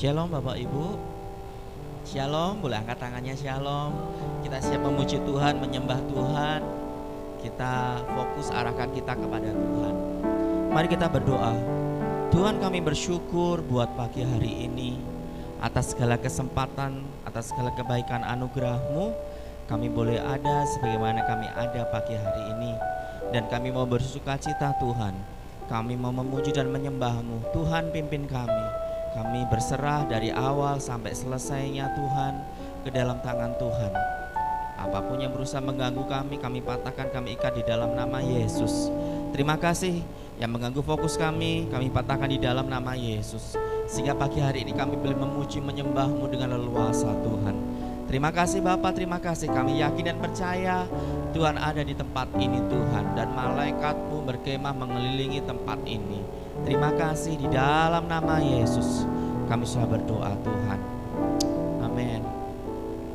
Shalom Bapak Ibu. Shalom, boleh angkat tangannya shalom. Kita siap memuji Tuhan, menyembah Tuhan. Kita fokus arahkan kita kepada Tuhan. Mari kita berdoa. Tuhan, kami bersyukur buat pagi hari ini, atas segala kesempatan, atas segala kebaikan anugerah-Mu. Kami boleh ada sebagaimana kami ada pagi hari ini. Dan kami mau bersukacita Tuhan. Kami mau memuji dan menyembah-Mu. Tuhan, pimpin kami. Kami berserah dari awal sampai selesainya Tuhan ke dalam tangan Tuhan. Apapun yang berusaha mengganggu kami patahkan, kami ikat di dalam nama Yesus. Terima kasih yang mengganggu fokus kami patahkan di dalam nama Yesus. Sehingga pagi hari ini kami boleh memuji menyembah-Mu dengan leluasa Tuhan. Terima kasih Bapa, terima kasih. Kami yakin dan percaya Tuhan ada di tempat ini Tuhan. Dan malaikat-Mu berkemah mengelilingi tempat ini. Terima kasih di dalam nama Yesus. Kami sudah berdoa Tuhan. Amin.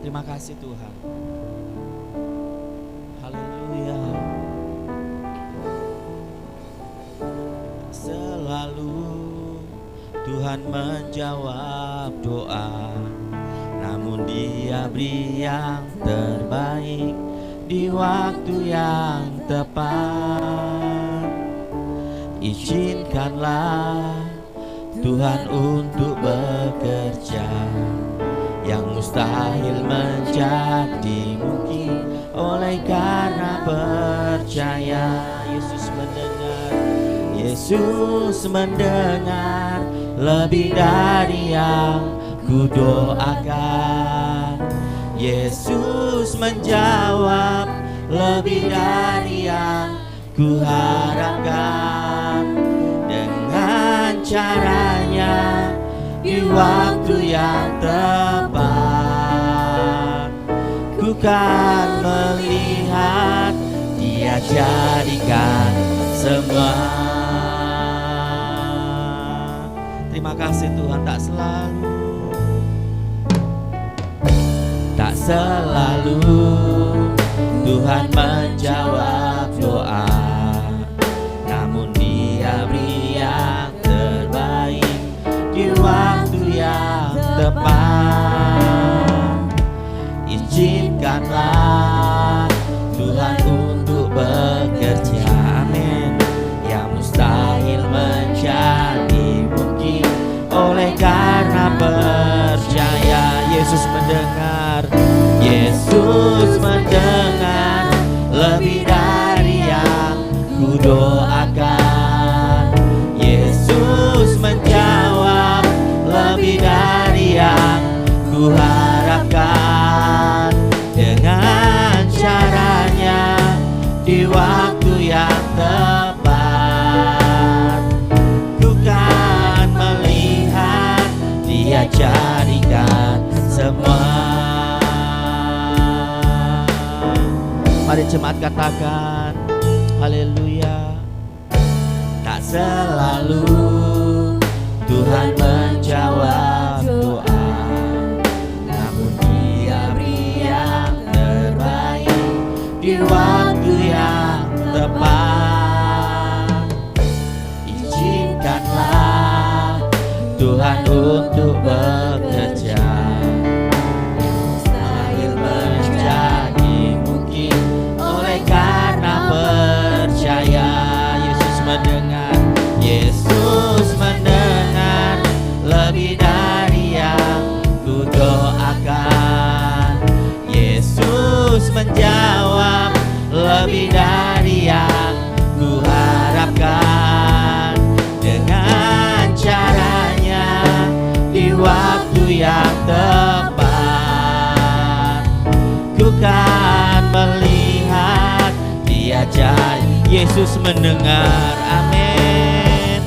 Terima kasih Tuhan. Haleluya. Selalu Tuhan menjawab doa, namun Dia beri yang terbaik di waktu yang tepat. Izinkanlah Tuhan untuk bekerja, yang mustahil menjadi mungkin oleh karena percaya. Yesus mendengar lebih dari yang ku doakan. Yesus menjawab lebih dari yang ku harapkan. Dengan caranya di waktu yang tepat, ku kan melihat Dia jadikan semua. Terima kasih Tuhan. Tak selalu Tuhan menjawab doa, namun Dia beri yang terbaik di waktu yang tepat. Izinkanlah Tuhan untuk bekerja, amin, yang mustahil menjadi mungkin oleh karena percaya. Yesus mendengar lebih dari yang ku doakan. Yesus menjawab lebih dari yang ku harapkan. Dengan caranya di waktu yang tepat, ku kan melihat Dia jadikan semua. Mari jemaat katakan haleluya. Tak selalu Tuhan menjawab doa, namun Dia beri yang terbaik di waktu yang tepat. Izinkanlah Tuhan untuk bekerja, mustahil menjadi mungkin oleh karena percaya. Yesus mendengar lebih dari yang ku doakan. Yesus menjawab lebih dari yang ku harapkan. Dengan caranya di waktu yang tepat, ku kan melihat Dia jadi. Yesus mendengar, amin.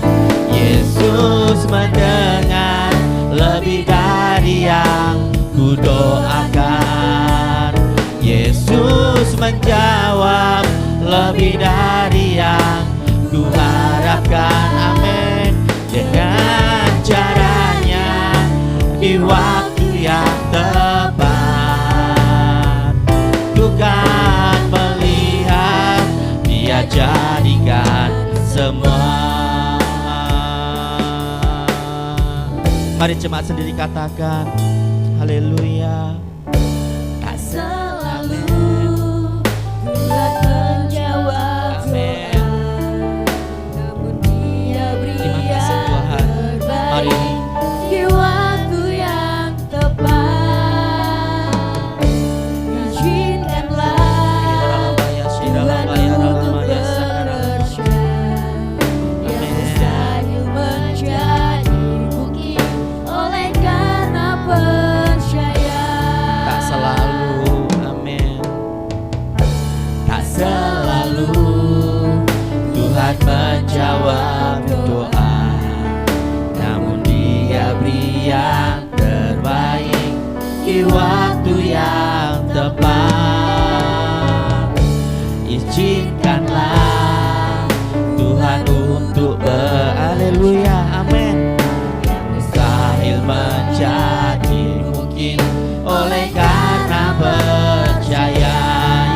Yesus mendengar lebih dari yang ku doakan. Yesus menjawab lebih dari yang ku harapkan, amin. Dengan caranya di waktu yang tepat, ku kan melihat Dia jadikan semua. Mari jemaat sendiri katakan, haleluya. Tak selalu Tuhan menjawab doa, namun Dia beri Terima kasih Tuhan. Mari di waktu yang tepat. Izinkanlah Tuhan untuk bekerja yang mustahil menjadi mungkin oleh karena percaya. tak selalu, amin. Tak selalu Tuhan menjawab doa, namun Dia beri yang terbaik di waktu yang tepat. Izinkanlah Tuhan untuk berhaleluya, amin. Yang mustahil menjadi mungkin oleh karena percaya.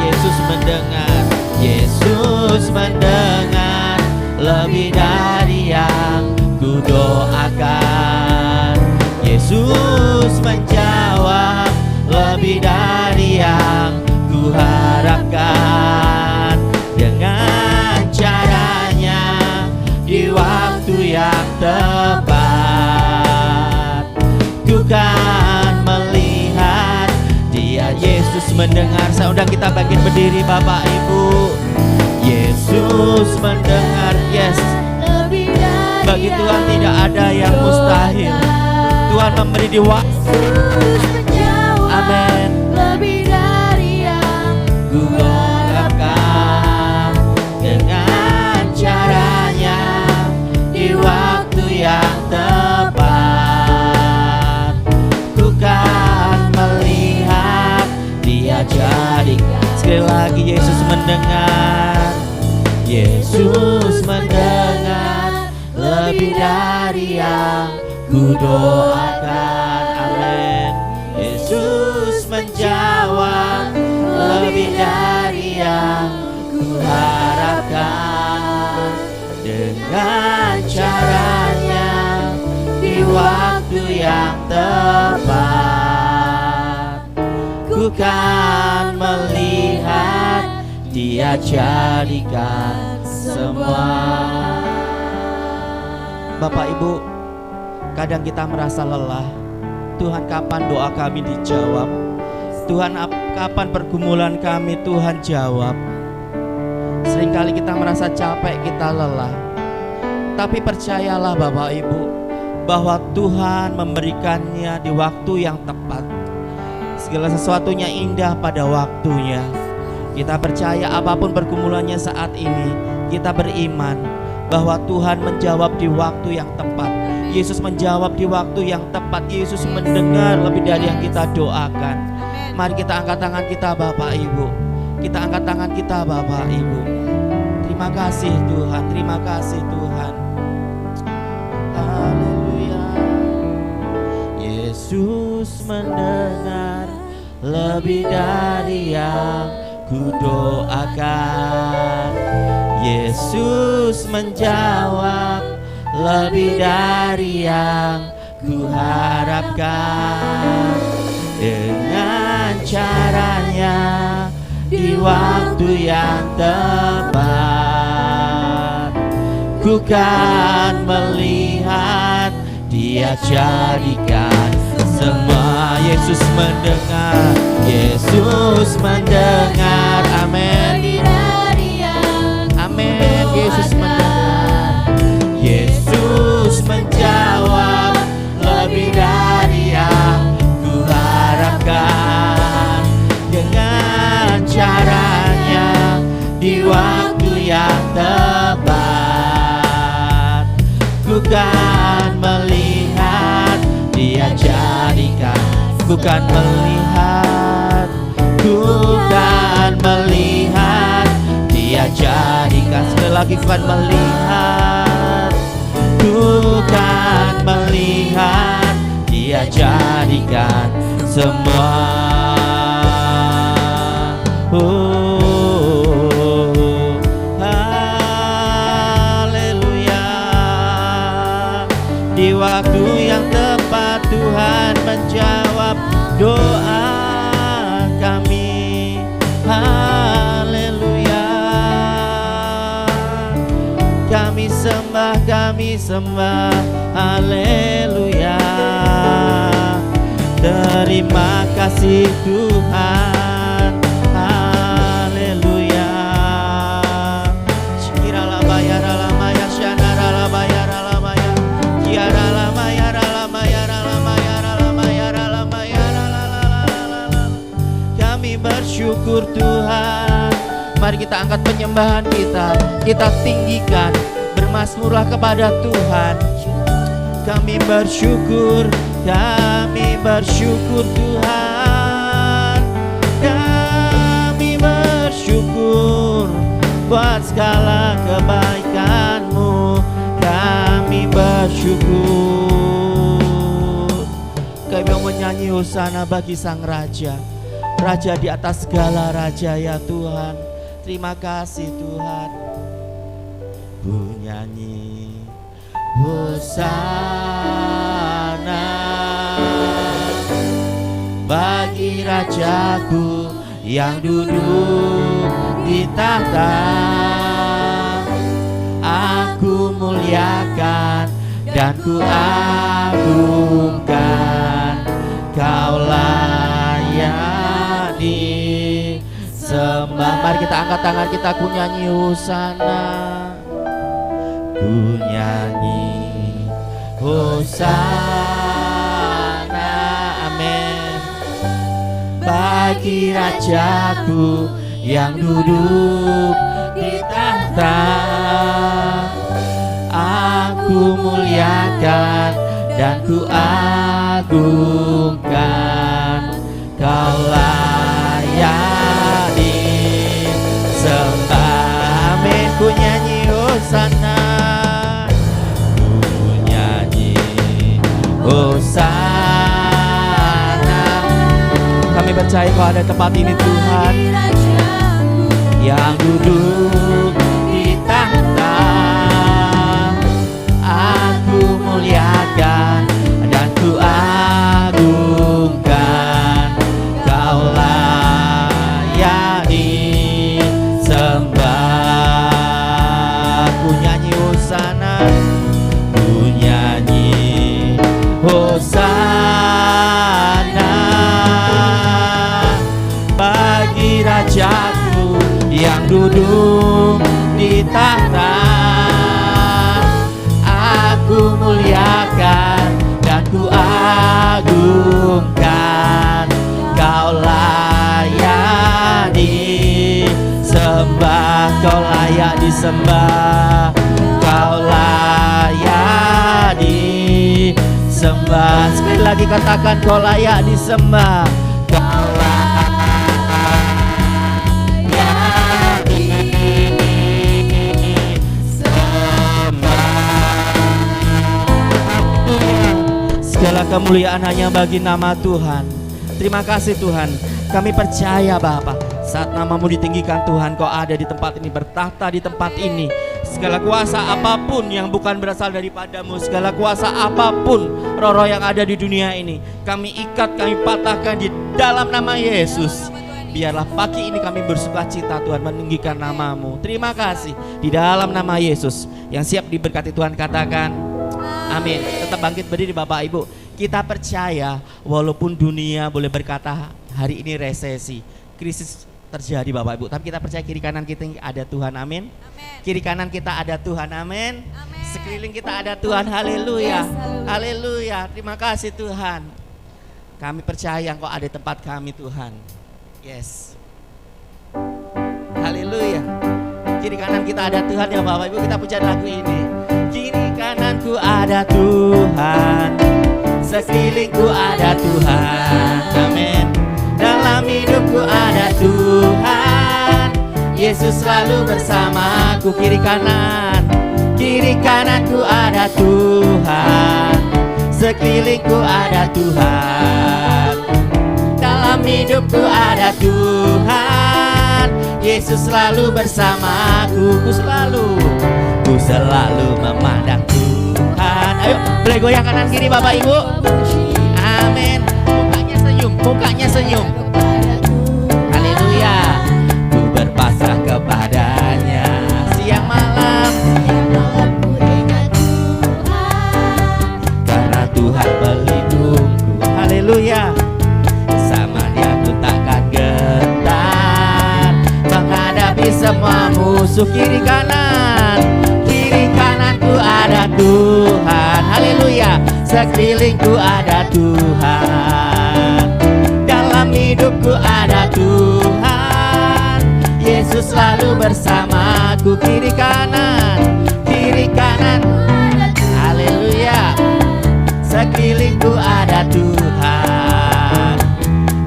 Yesus mendengar, Yesus mendengar lebih dari yang ku doakan. Yesus menjawab lebih dari yang ku harapkan. Dengan caranya di waktu yang tepat, ku kan melihat Dia. Yesus mendengar. Saya undang kita bangkit berdiri Bapak Ibu. Yesus mendengar, yes. Bagi Tuhan tidak ada yang mustahil. Tuhan memberi di waktu, amin, Lebih dari yang ku harapkan. Dengan caranya di waktu yang tepat, ku kan melihat Dia jadikan. Sekali lagi, Yesus mendengar, Yesus mendengar lebih dari yang ku doakan, amin. Yesus menjawab lebih dari yang ku harapkan. Dengan caranya di waktu yang tepat, ku kan melihat Dia jadikan semua. Bapak Ibu, kadang kita merasa lelah. Tuhan, kapan doa kami dijawab? Tuhan, kapan pergumulan kami Tuhan jawab? Seringkali kita merasa capek, kita lelah. Tapi percayalah Bapak Ibu, bahwa Tuhan memberikannya di waktu yang tepat. Segala sesuatunya indah pada waktunya. Kita percaya apapun pergumulannya saat ini, kita beriman bahwa Tuhan menjawab di waktu yang tepat. Yesus menjawab di waktu yang tepat. Yesus mendengar lebih dari yang kita doakan. Mari kita angkat tangan kita Bapak Ibu. Kita angkat tangan kita Bapak Ibu. Terima kasih Tuhan, terima kasih Tuhan. Haleluya. Yesus mendengar lebih dari yang ku doakan. Yesus menjawab lebih dari yang ku harapkan. Dengan caranya di waktu yang tepat, ku kan melihat Dia jadikan semua. Yesus mendengar, Yesus mendengar, amin. Amin. Yesus mendengar, Yesus menjawab lebih dari yang ku harapkan. Dengan caranya di waktu yang tepat, ku kan melihat Dia jadikan. Ku kan melihat, ku kan melihat Dia jadikan. Sekali lagi, ku kan melihat, ku kan melihat Dia jadikan semua. Haleluya. Di waktu yang tepat, doa kami. Haleluya. Kami sembah, haleluya. Terima kasih Tuhan, haleluya. Shikiralabaya ralamaya shanara labaya ralamaya kiara lamaya ralamaya ralamaya ralamaya ralamaya ralalala. Kami bersyukur Tuhan. Mari kita angkat penyembahan kita tinggikan, bermazmurlah kepada Tuhan. Kami bersyukur Tuhan. Kami bersyukur buat segala kebaikan-Mu. Kami bersyukur. Kami mau menyanyi hosana bagi Sang Raja, Raja di atas segala raja ya Tuhan. Terima kasih Tuhan. Ku nyanyi hosana bagi Rajaku yang duduk di tahta. Aku muliakan dan ku agungkan. Kau layak disembah. Mari kita angkat tangan kita, ku nyanyi hosana. Ku nyanyi hosana, amin, bagi Rajaku yang duduk di tahta. Aku muliakan dan ku agungkan. Kau layak disembah, amin. Ku nyanyi hosana, ku nyanyi hosana. Kami percaya Kau ada tempat ini Tuhan, yang duduk di tahta. Aku muliakan dan ku agungkan. Kau layak disembah. Ku nyanyi hosana, ku nyanyi hosana bagi Rajaku yang duduk di tahta. Aku muliakan dan ku agungkan. Kau layak disembah, Kau layak disembah, Kau layak disembah. Sekali lagi katakan, Kau layak disembah, Kau layak segala kemuliaan hanya bagi nama Tuhan. Terima kasih Tuhan. Kami percaya Bapa, saat nama-Mu ditinggikan Tuhan, Kau ada di tempat ini, bertahta di tempat ini. Segala kuasa apapun yang bukan berasal daripada-Mu, segala kuasa apapun roh-roh yang ada di dunia ini, kami ikat, kami patahkan di dalam nama Yesus. Biarlah pagi ini kami bersukacita Tuhan meninggikan nama-Mu. Terima kasih di dalam nama Yesus. Yang siap diberkati Tuhan katakan amin. Tetap bangkit berdiri Bapak Ibu. Kita percaya walaupun dunia boleh berkata hari ini resesi, krisis terjadi Bapak Ibu, tapi kita percaya kiri kanan kita ada Tuhan, amin. Kiri kanan kita ada Tuhan, amin. Sekeliling kita ada Tuhan, haleluya. Haleluya. Terima kasih Tuhan. Kami percaya Engkau ada di tempat kami Tuhan. Yes. Haleluya. Kiri kanan kita ada Tuhan ya Bapak Ibu. Kita puja lagu ini. Kiri kananku ada Tuhan, sekelilingku ada Tuhan, amin. Dalam hidupku ada Tuhan, Yesus selalu bersamaku. Kiri kananku ada Tuhan, sekelilingku ada Tuhan. Dalam hidupku ada Tuhan, Yesus selalu bersamaku. Ku selalu memandang Tuhan. Ayo boleh goyang kanan kiri Bapak Ibu. Amin. Mukanya senyum. mukanya senyum. Haleluya. Ku berpasrah kepadanya. Siang malam ku ingat Tuhan. karena Tuhan pelindungku. Haleluya. Sama Dia ku takkan gentar menghadapi semua musuh kiri kanan. Kiri kananku ada Tuhan. Haleluya. Sekelilingku ada Tuhan. Dalam hidupku ada Tuhan. Yesus selalu bersamaku. Kiri kanan, kiri kanan. Haleluya. Sekelilingku ada Tuhan.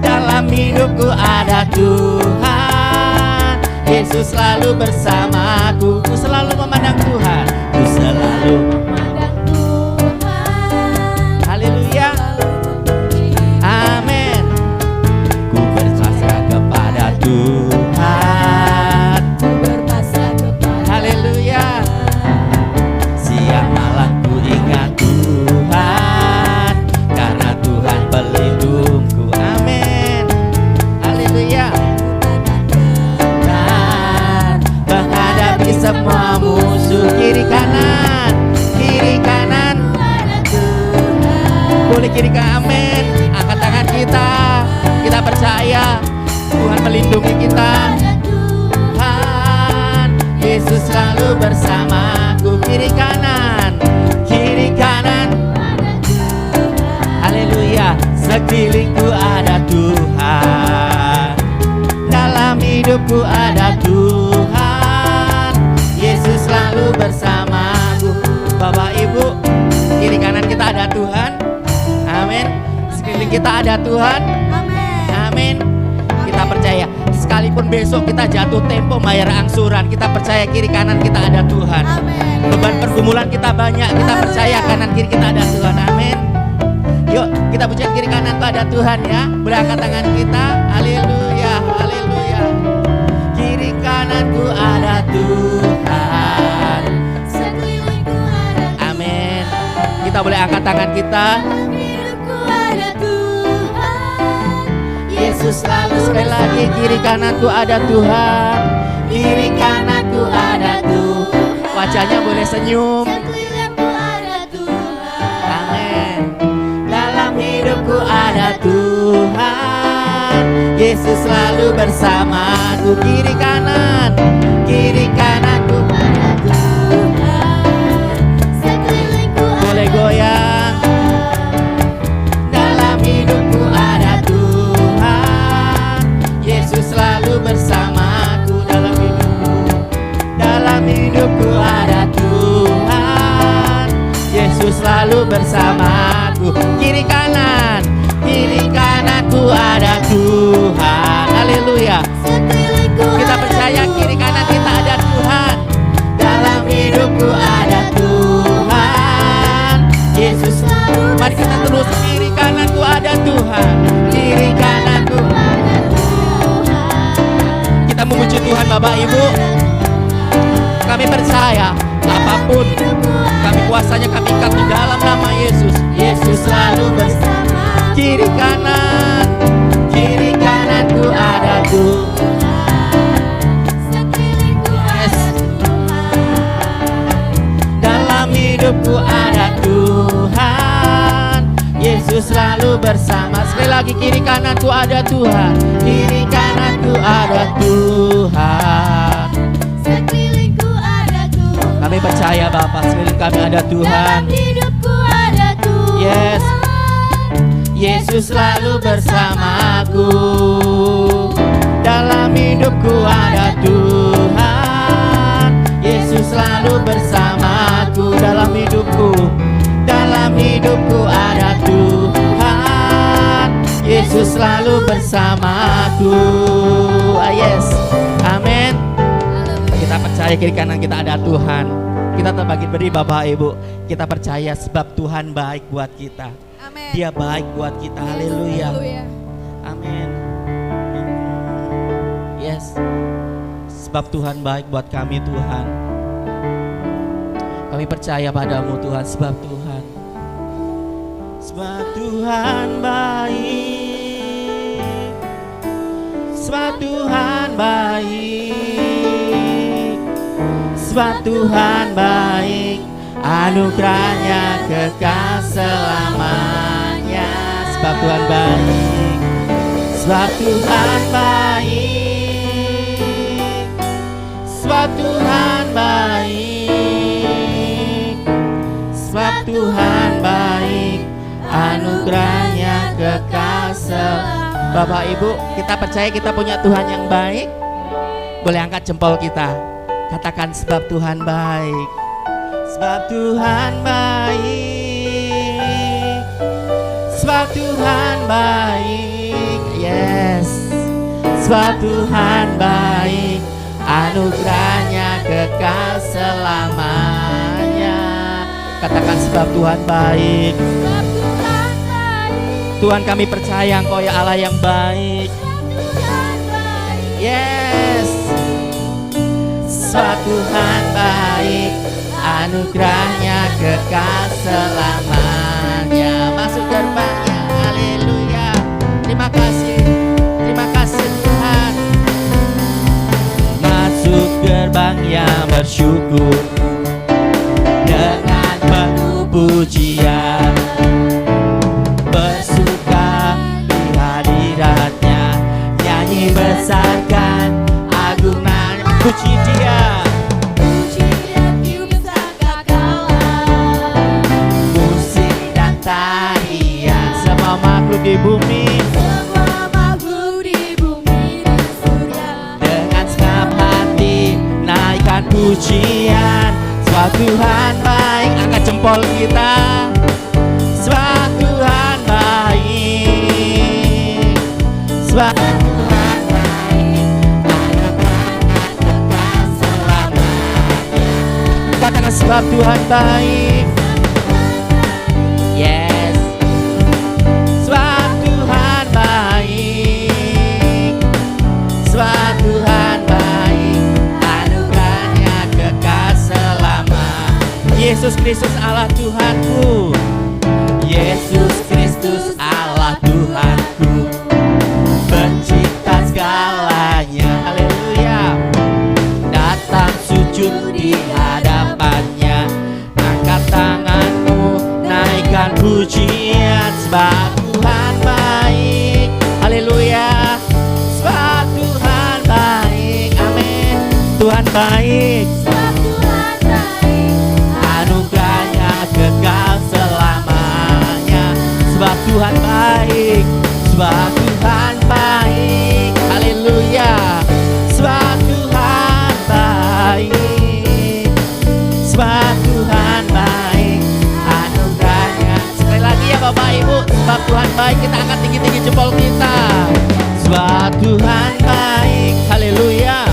Dalam hidupku ada Tuhan. Yesus selalu bersamaku. Ku selalu memandang Tuhan. Ku selalu Memandang Tuhan. Haleluya. Amin. Ku berpasrah kepada Tuhan. Ku berpasrah kepada Haleluya. Siang malam ku ingat Tuhan karena Tuhan pelindungku. Amin. Haleluya. Dan menghadapi semua musuh kiri kanan, kiri kanan. Boleh kiri kanan. Amin. Angkat tangan kita. Kita percaya Tuhan melindungi kita. Tuhan Yesus selalu bersamaku. Kiri kanan, kiri kanan. Haleluya. Sekelilingku ada Tuhan. Dalam hidupku ada Tuhan. Yesus selalu bersamaku. Bapak Ibu, kiri kanan kita ada Tuhan. Amin. Sekeliling kita ada Tuhan. Amin. Kita percaya sekalipun besok kita jatuh tempo bayar angsuran, kita percaya kiri kanan kita ada Tuhan. Beban pergumulan kita banyak, kita percaya kanan kiri kita ada Tuhan. Amin. Yuk kita pujian kiri kanan tuh ada Tuhan ya. Boleh angkat tangan kita. Haleluya, haleluya. Kiri kananku ada Tuhan. Sekelilingku ada Amin. Kita boleh angkat tangan kita. Dalam hidupku ada Tuhan. Yesus selalu. Sekali lagi kiri kananku ada Tuhan. Kiri kananku ada Tuhan. Wajahnya boleh senyum. Sekelilingku ada Tuhan. Amin. Dalam hidupku ada Tuhan. Yesus selalu bersamaku. Kiri kanan, kiri kananku ada Tuhan. Sekelilingku boleh goyang. Dalam hidupku ada Tuhan. Yesus selalu bersamaku. Dalam hidupku ada Tuhan. Yesus selalu bersamaku. Kiri kanan, kiri kananku ada Tuhan. Haleluya. Sekelilingku Kita ada percaya kiri kanan kita ada Tuhan. Dalam hidupku ada Tuhan. Yesus selalu. Mari kita terus kiri kananku ada Tuhan. Kiri kananku ada Tuhan. kita memuji Tuhan Bapak Ibu. Kami percaya apapun kami kuasanya kami ikat di dalam nama Yesus. Yesus selalu bersama. Kiri kanan, kiri kananku ada Tuhan. Sekelilingku ada Tuhan. Dalam hidupku ada Tuhan. Yesus selalu bersama. Sekali lagi kiri kananku ada Tuhan. Kiri kananku ada Tuhan. Sekelilingku ada Tuhan. Kami percaya Bapak, sekeliling kami ada Tuhan. Dalam hidupku ada Tuhan. Yes. Yesus selalu bersamaku. Dalam hidupku ada Tuhan. Yesus selalu bersamaku. Dalam hidupku ada Tuhan. Yesus selalu bersamaku. Yes. Amin. Kita percaya kiri kanan kita ada Tuhan. Kita terbagi beri Bapak Ibu. Kita percaya sebab Tuhan baik buat kita. Amin. Dia baik buat kita. Haleluya. Amin. Yes. Sebab Tuhan baik buat kami Tuhan. Kami percaya padamu Tuhan. Sebab Tuhan baik. sebab Tuhan baik, sebab Tuhan baik, anugerahnya kekal selamanya. Sebab Tuhan baik, sebab Tuhan baik, sebab Tuhan baik, sebab Tuhan baik, anugerahnya kekal selamanya. Bapak Ibu, kita percaya kita punya Tuhan yang baik. Boleh angkat jempol kita, katakan sebab Tuhan baik, sebab Tuhan baik, sebab Tuhan baik. Yes, sebab Tuhan baik, anugerahnya kekal selamanya. Katakan sebab Tuhan baik. Tuhan, kami percaya Engkau ya Allah yang baik. Yes, sebab Tuhan baik, anugerahnya kekal selamanya. Masuk gerbangnya, haleluya. Terima kasih Tuhan. Masuk gerbangnya bersyukur dengan penuh pujian, bersuka di hadiratnya, nyanyi besarkan agung nama. Puji Dia, Puji dan tiup sangkakala, musik dan tarian, semua makhluk di bumi, semua makhluk di bumi dan surga, dengan segenap hati naikkan pujian. Sebab Tuhan baik, angkat jempol kita. Sebab Tuhan baik, sebab Tuhan baik, anugerahnya kekal selamanya. Katakan sebab Tuhan baik. Yes, sebab Tuhan baik, sebab Tuhan baik, anugerahnya kekal selamanya. Yesus Kristus Allah Tuhanku, Yesus Kristus Allah Tuhanku, pencipta segalanya. Haleluya. Datang sujud di hadapannya, angkat tanganmu, naikkan pujian. Sebab Tuhan baik, haleluya. Sebab Tuhan baik, amin. Tuhan baik, sebab Tuhan baik, anugerahnya kekal selamanya. Sebab Tuhan baik, sebab Tuhan baik, haleluya. Sebab Tuhan baik, sebab Tuhan baik, anugerahnya. Sekali lagi ya Bapak Ibu, sebab Tuhan baik, kita angkat tinggi-tinggi jempol kita. Sebab Tuhan baik, haleluya.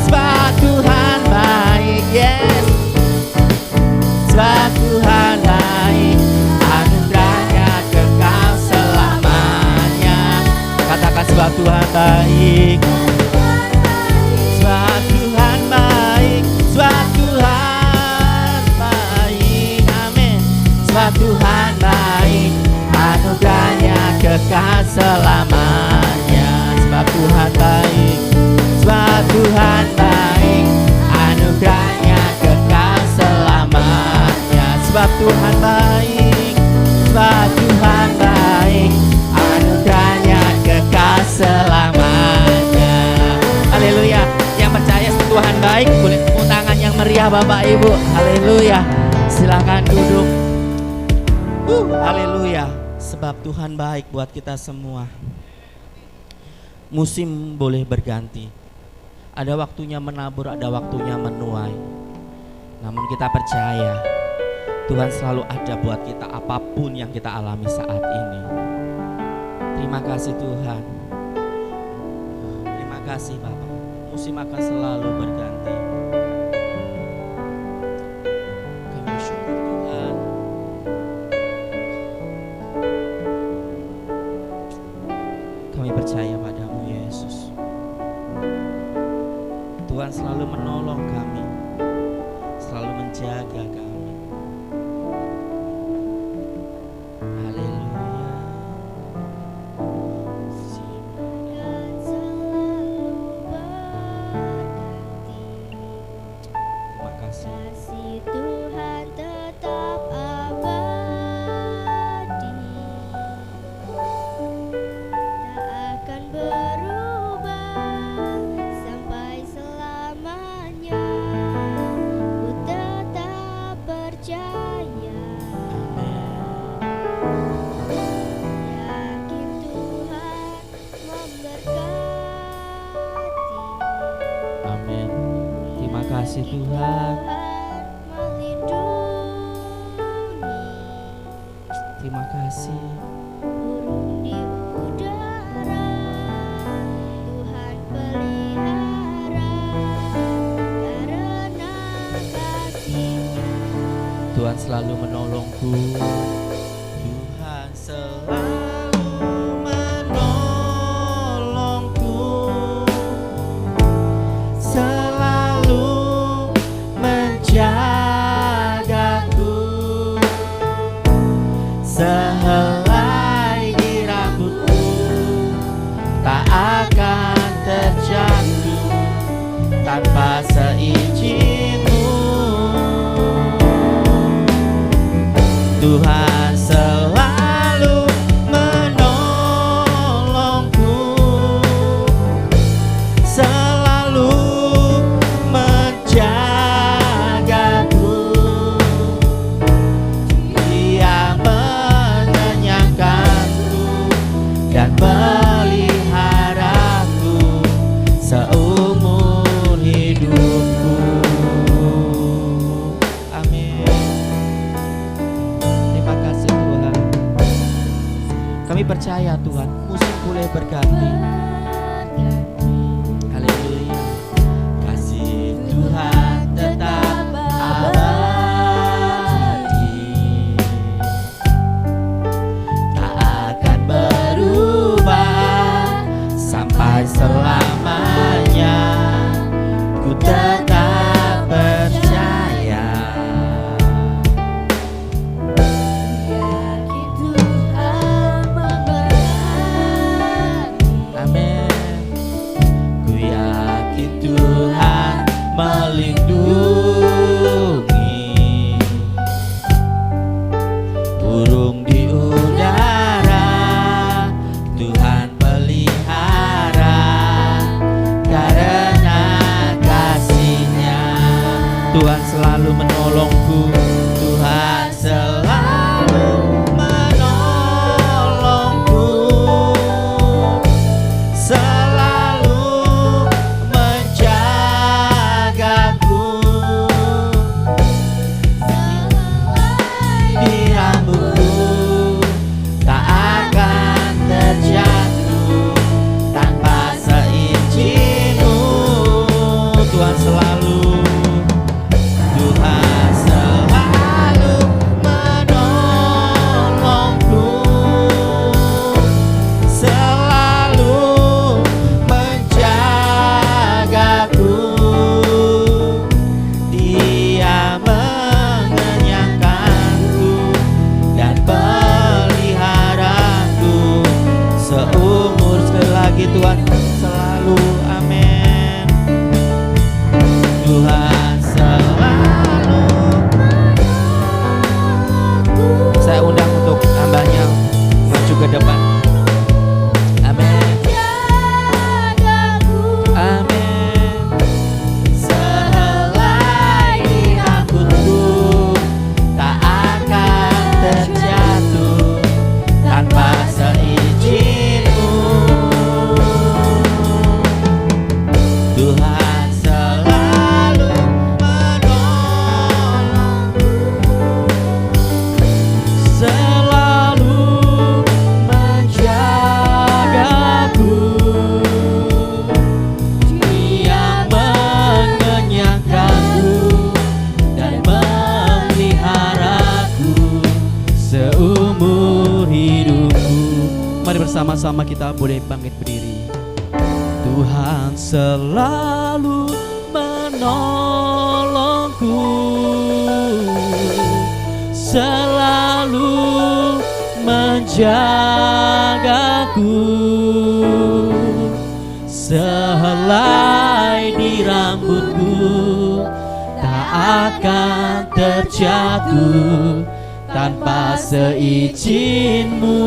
Sebab Tuhan baik, yes. Sebab Tuhan baik, anugerahnya kekal selamanya. Katakan sebab Tuhan baik, sebab Tuhan baik, sebab Tuhan baik, amin. Sebab Tuhan baik, anugerahnya kekal selamanya. Sebab Tuhan baik, sebab Tuhan baik, anugerahnya kekal selamanya. Sebab Tuhan baik, sebab Tuhan baik, anugerahnya kekal selamanya. Haleluya. Yang percaya Tuhan baik boleh tepuk tangan yang meriah Bapak Ibu. Haleluya. Silakan duduk. Haleluya. Sebab Tuhan baik buat kita semua. Musim boleh berganti, ada waktunya menabur, ada waktunya menuai. Namun kita percaya Tuhan selalu ada buat kita apapun yang kita alami saat ini. Terima kasih Tuhan. Terima kasih Bapak. Musim akan selalu berganti. Kami bersyukur Tuhan. Kami percaya padamu Yesus. Tuhan selalu menolong kami, selalu menjaga kami. Haleluya. terima kasih. Burung di udara Tuhan pelihara karena kasih-Nya. Tuhan selalu menolongku. Tuhan selalu menolongku, selalu menjagaku, sehelai di rambutku tak akan terjatuh tanpa seizin-Mu. Tuhan selalu menolongku, selalu menjagaku. Dia mengenyangkanku dan peliharaku seumur hidupku. Amin. Terima kasih Tuhan. Kami percaya Tuhan, musik boleh berganti. Haleluya. Kasih Tuhan tetap abadi, tak akan berubah sampai selamanya. Ku tetap percaya. Yakin Tuhan memberkati. Amin. Ku yakin Tuhan melindungi. Burung di udara Tuhan pelihara karena kasih-Nya. Tuhan selalu menolongku. Tuhan selalu menolongku, selalu menjagaku. Di rambutku tak akan terjatuh tanpa seizin-Mu. Tuhan selalu, Tuhan selalu menolongku, selalu menjagaku. Dia mengenyangkanku dan peliharaku seumur. Sekali lagi Tuhan selalu, amin. Tuhan selalu. Saya undang untuk hambanya maju ke depan. Amin. Amin. Sehelai di rambutku tak akan terjatuh tanpa seizin-Mu. Tuhan selalu menolongku, selalu menjagaku. Dia mengenyangkanku dan memeliharaku seumur hidupku. Mari bersama-sama kita boleh bangkit berdiri. Tuhan selalu menolongku, selalu menjagaku. Sehelai di rambutku tak akan terjatuh tanpa seizin-Mu.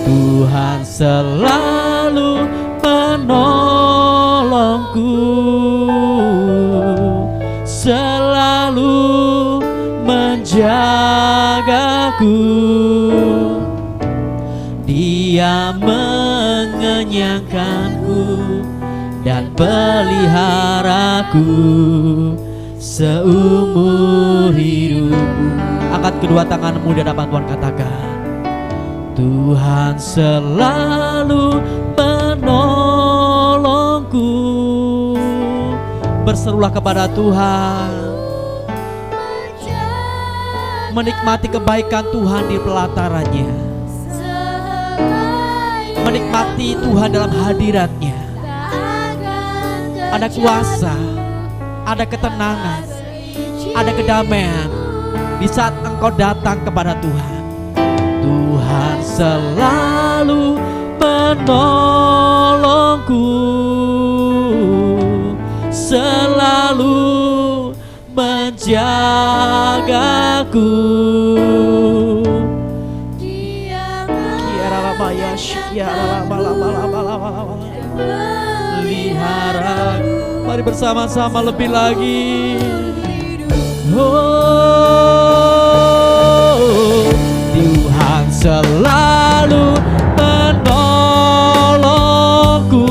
Tuhan selalu menolongku, selalu menjagaku. Dia mengenyangkanku dan peliharaku seumur hidupku. Angkat kedua tanganmu di hadapan Tuhan, katakan, Tuhan selalu menolongku. Berserulah kepada Tuhan, menikmati kebaikan Tuhan di pelatarannya, menikmati Tuhan dalam hadiratnya. Ada kuasa, ada ketenangan, ada kedamaian di saat engkau datang kepada Tuhan. Tuhan selalu menolongku, selalu menjagaku. Pelihara. Mari bersama-sama lebih lagi. Oh, Tuhan selalu menolongku,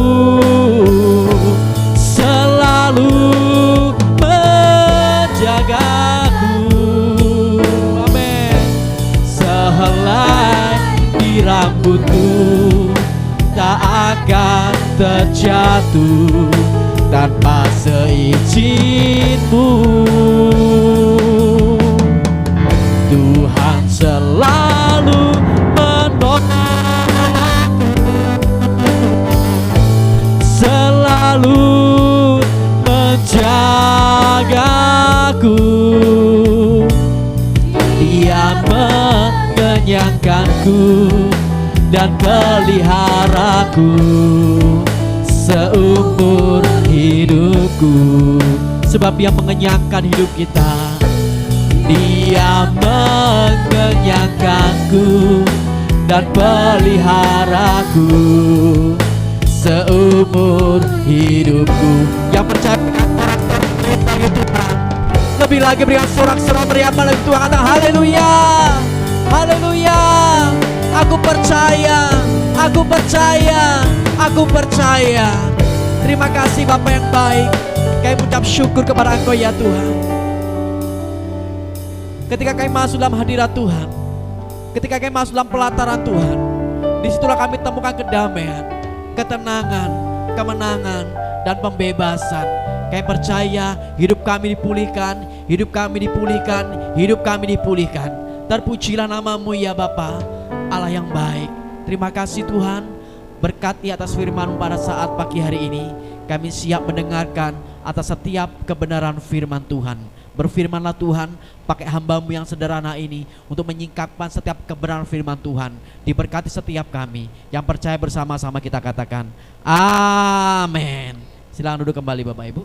selalu menjagaku. Amin. Sehelai di rambutku tak akan terjatuh tanpa seizin-Mu. Tuhan selalu menolongku, selalu menjagaku. Dia mengenyangkanku dan peliharaku seumur hidupku. Sebab Dia mengenyangkan hidup kita. Dia mengenyangkanku dan peliharaku seumur hidupku. Yang percaya Tuhan, lebih lagi berikan sorak-sorai meriam bagi Tuhan, kata haleluya, haleluya. Aku percaya, aku percaya, aku percaya. Terima kasih Bapa yang baik. Kami ucap syukur kepada Engkau ya Tuhan. Ketika kami masuk dalam hadirat Tuhan, ketika kami masuk dalam pelataran Tuhan, disitulah kami temukan kedamaian, ketenangan, kemenangan, dan pembebasan. Kami percaya hidup kami dipulihkan, hidup kami dipulihkan, hidup kami dipulihkan. Terpujilah nama-Mu ya Bapa, Allah yang baik. Terima kasih Tuhan, berkati atas firman-Mu pada saat pagi hari ini. Kami siap mendengarkan atas setiap kebenaran firman Tuhan. Berfirmanlah Tuhan, pakai hamba-Mu yang sederhana ini untuk menyingkapkan setiap kebenaran firman Tuhan. Diberkati setiap kami yang percaya, bersama-sama kita katakan amin. Silakan duduk kembali Bapak Ibu.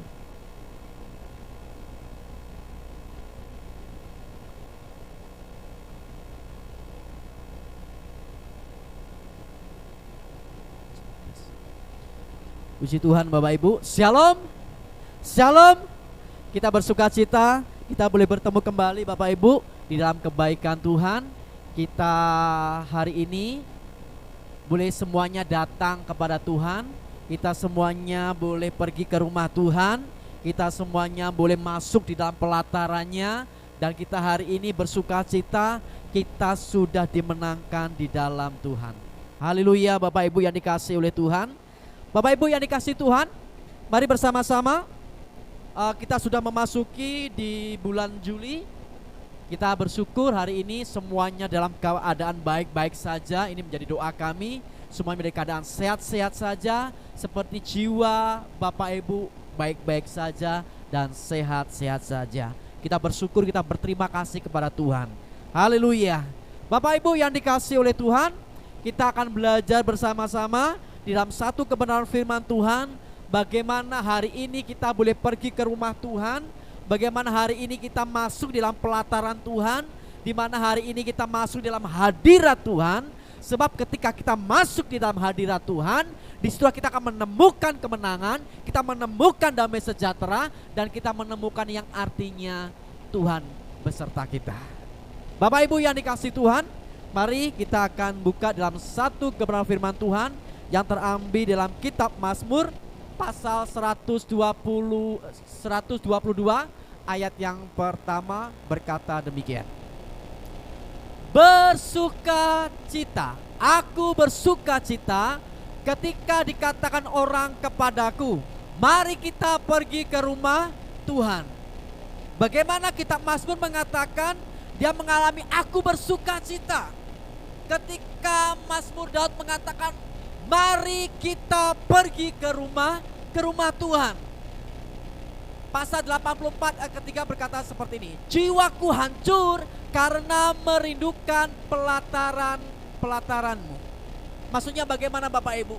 Puji Tuhan Bapak Ibu. Shalom. Shalom. Kita bersuka cita, kita boleh bertemu kembali Bapak Ibu di dalam kebaikan Tuhan. Kita hari ini boleh semuanya datang kepada Tuhan. Kita semuanya boleh pergi ke rumah Tuhan. Kita semuanya boleh masuk di dalam pelatarannya. Dan kita hari ini bersuka cita, kita sudah dimenangkan di dalam Tuhan. Haleluya Bapak Ibu yang dikasihi oleh Tuhan. Bapak Ibu yang dikasihi Tuhan, mari bersama-sama. Kita sudah memasuki di bulan Juli. Kita bersyukur hari ini semuanya dalam keadaan baik-baik saja. Ini menjadi doa kami. Semuanya menjadi keadaan sehat-sehat saja. Seperti jiwa Bapak Ibu baik-baik saja dan sehat-sehat saja. Kita bersyukur, kita berterima kasih kepada Tuhan. Haleluya. Bapak Ibu yang dikasihi oleh Tuhan, kita akan belajar bersama-sama di dalam satu kebenaran firman Tuhan. Bagaimana hari ini kita boleh pergi ke rumah Tuhan, bagaimana hari ini kita masuk di dalam pelataran Tuhan, di mana hari ini kita masuk di dalam hadirat Tuhan. Sebab ketika kita masuk di dalam hadirat Tuhan, disitulah kita akan menemukan kemenangan, kita menemukan damai sejahtera, dan kita menemukan yang artinya Tuhan beserta kita. Bapak Ibu yang dikasihi Tuhan, mari kita akan buka dalam satu kebenaran firman Tuhan yang terambil dalam kitab Mazmur pasal 122 ayat yang pertama berkata demikian. Bersukacita, aku bersukacita ketika dikatakan orang kepadaku, mari kita pergi ke rumah Tuhan. Bagaimana kitab Mazmur mengatakan dia mengalami aku bersukacita ketika Mazmur Daud mengatakan mari kita pergi ke rumah Tuhan. Pasal 84 ayat ketiga berkata seperti ini. Jiwaku hancur karena merindukan pelataranmu. Maksudnya bagaimana Bapak Ibu?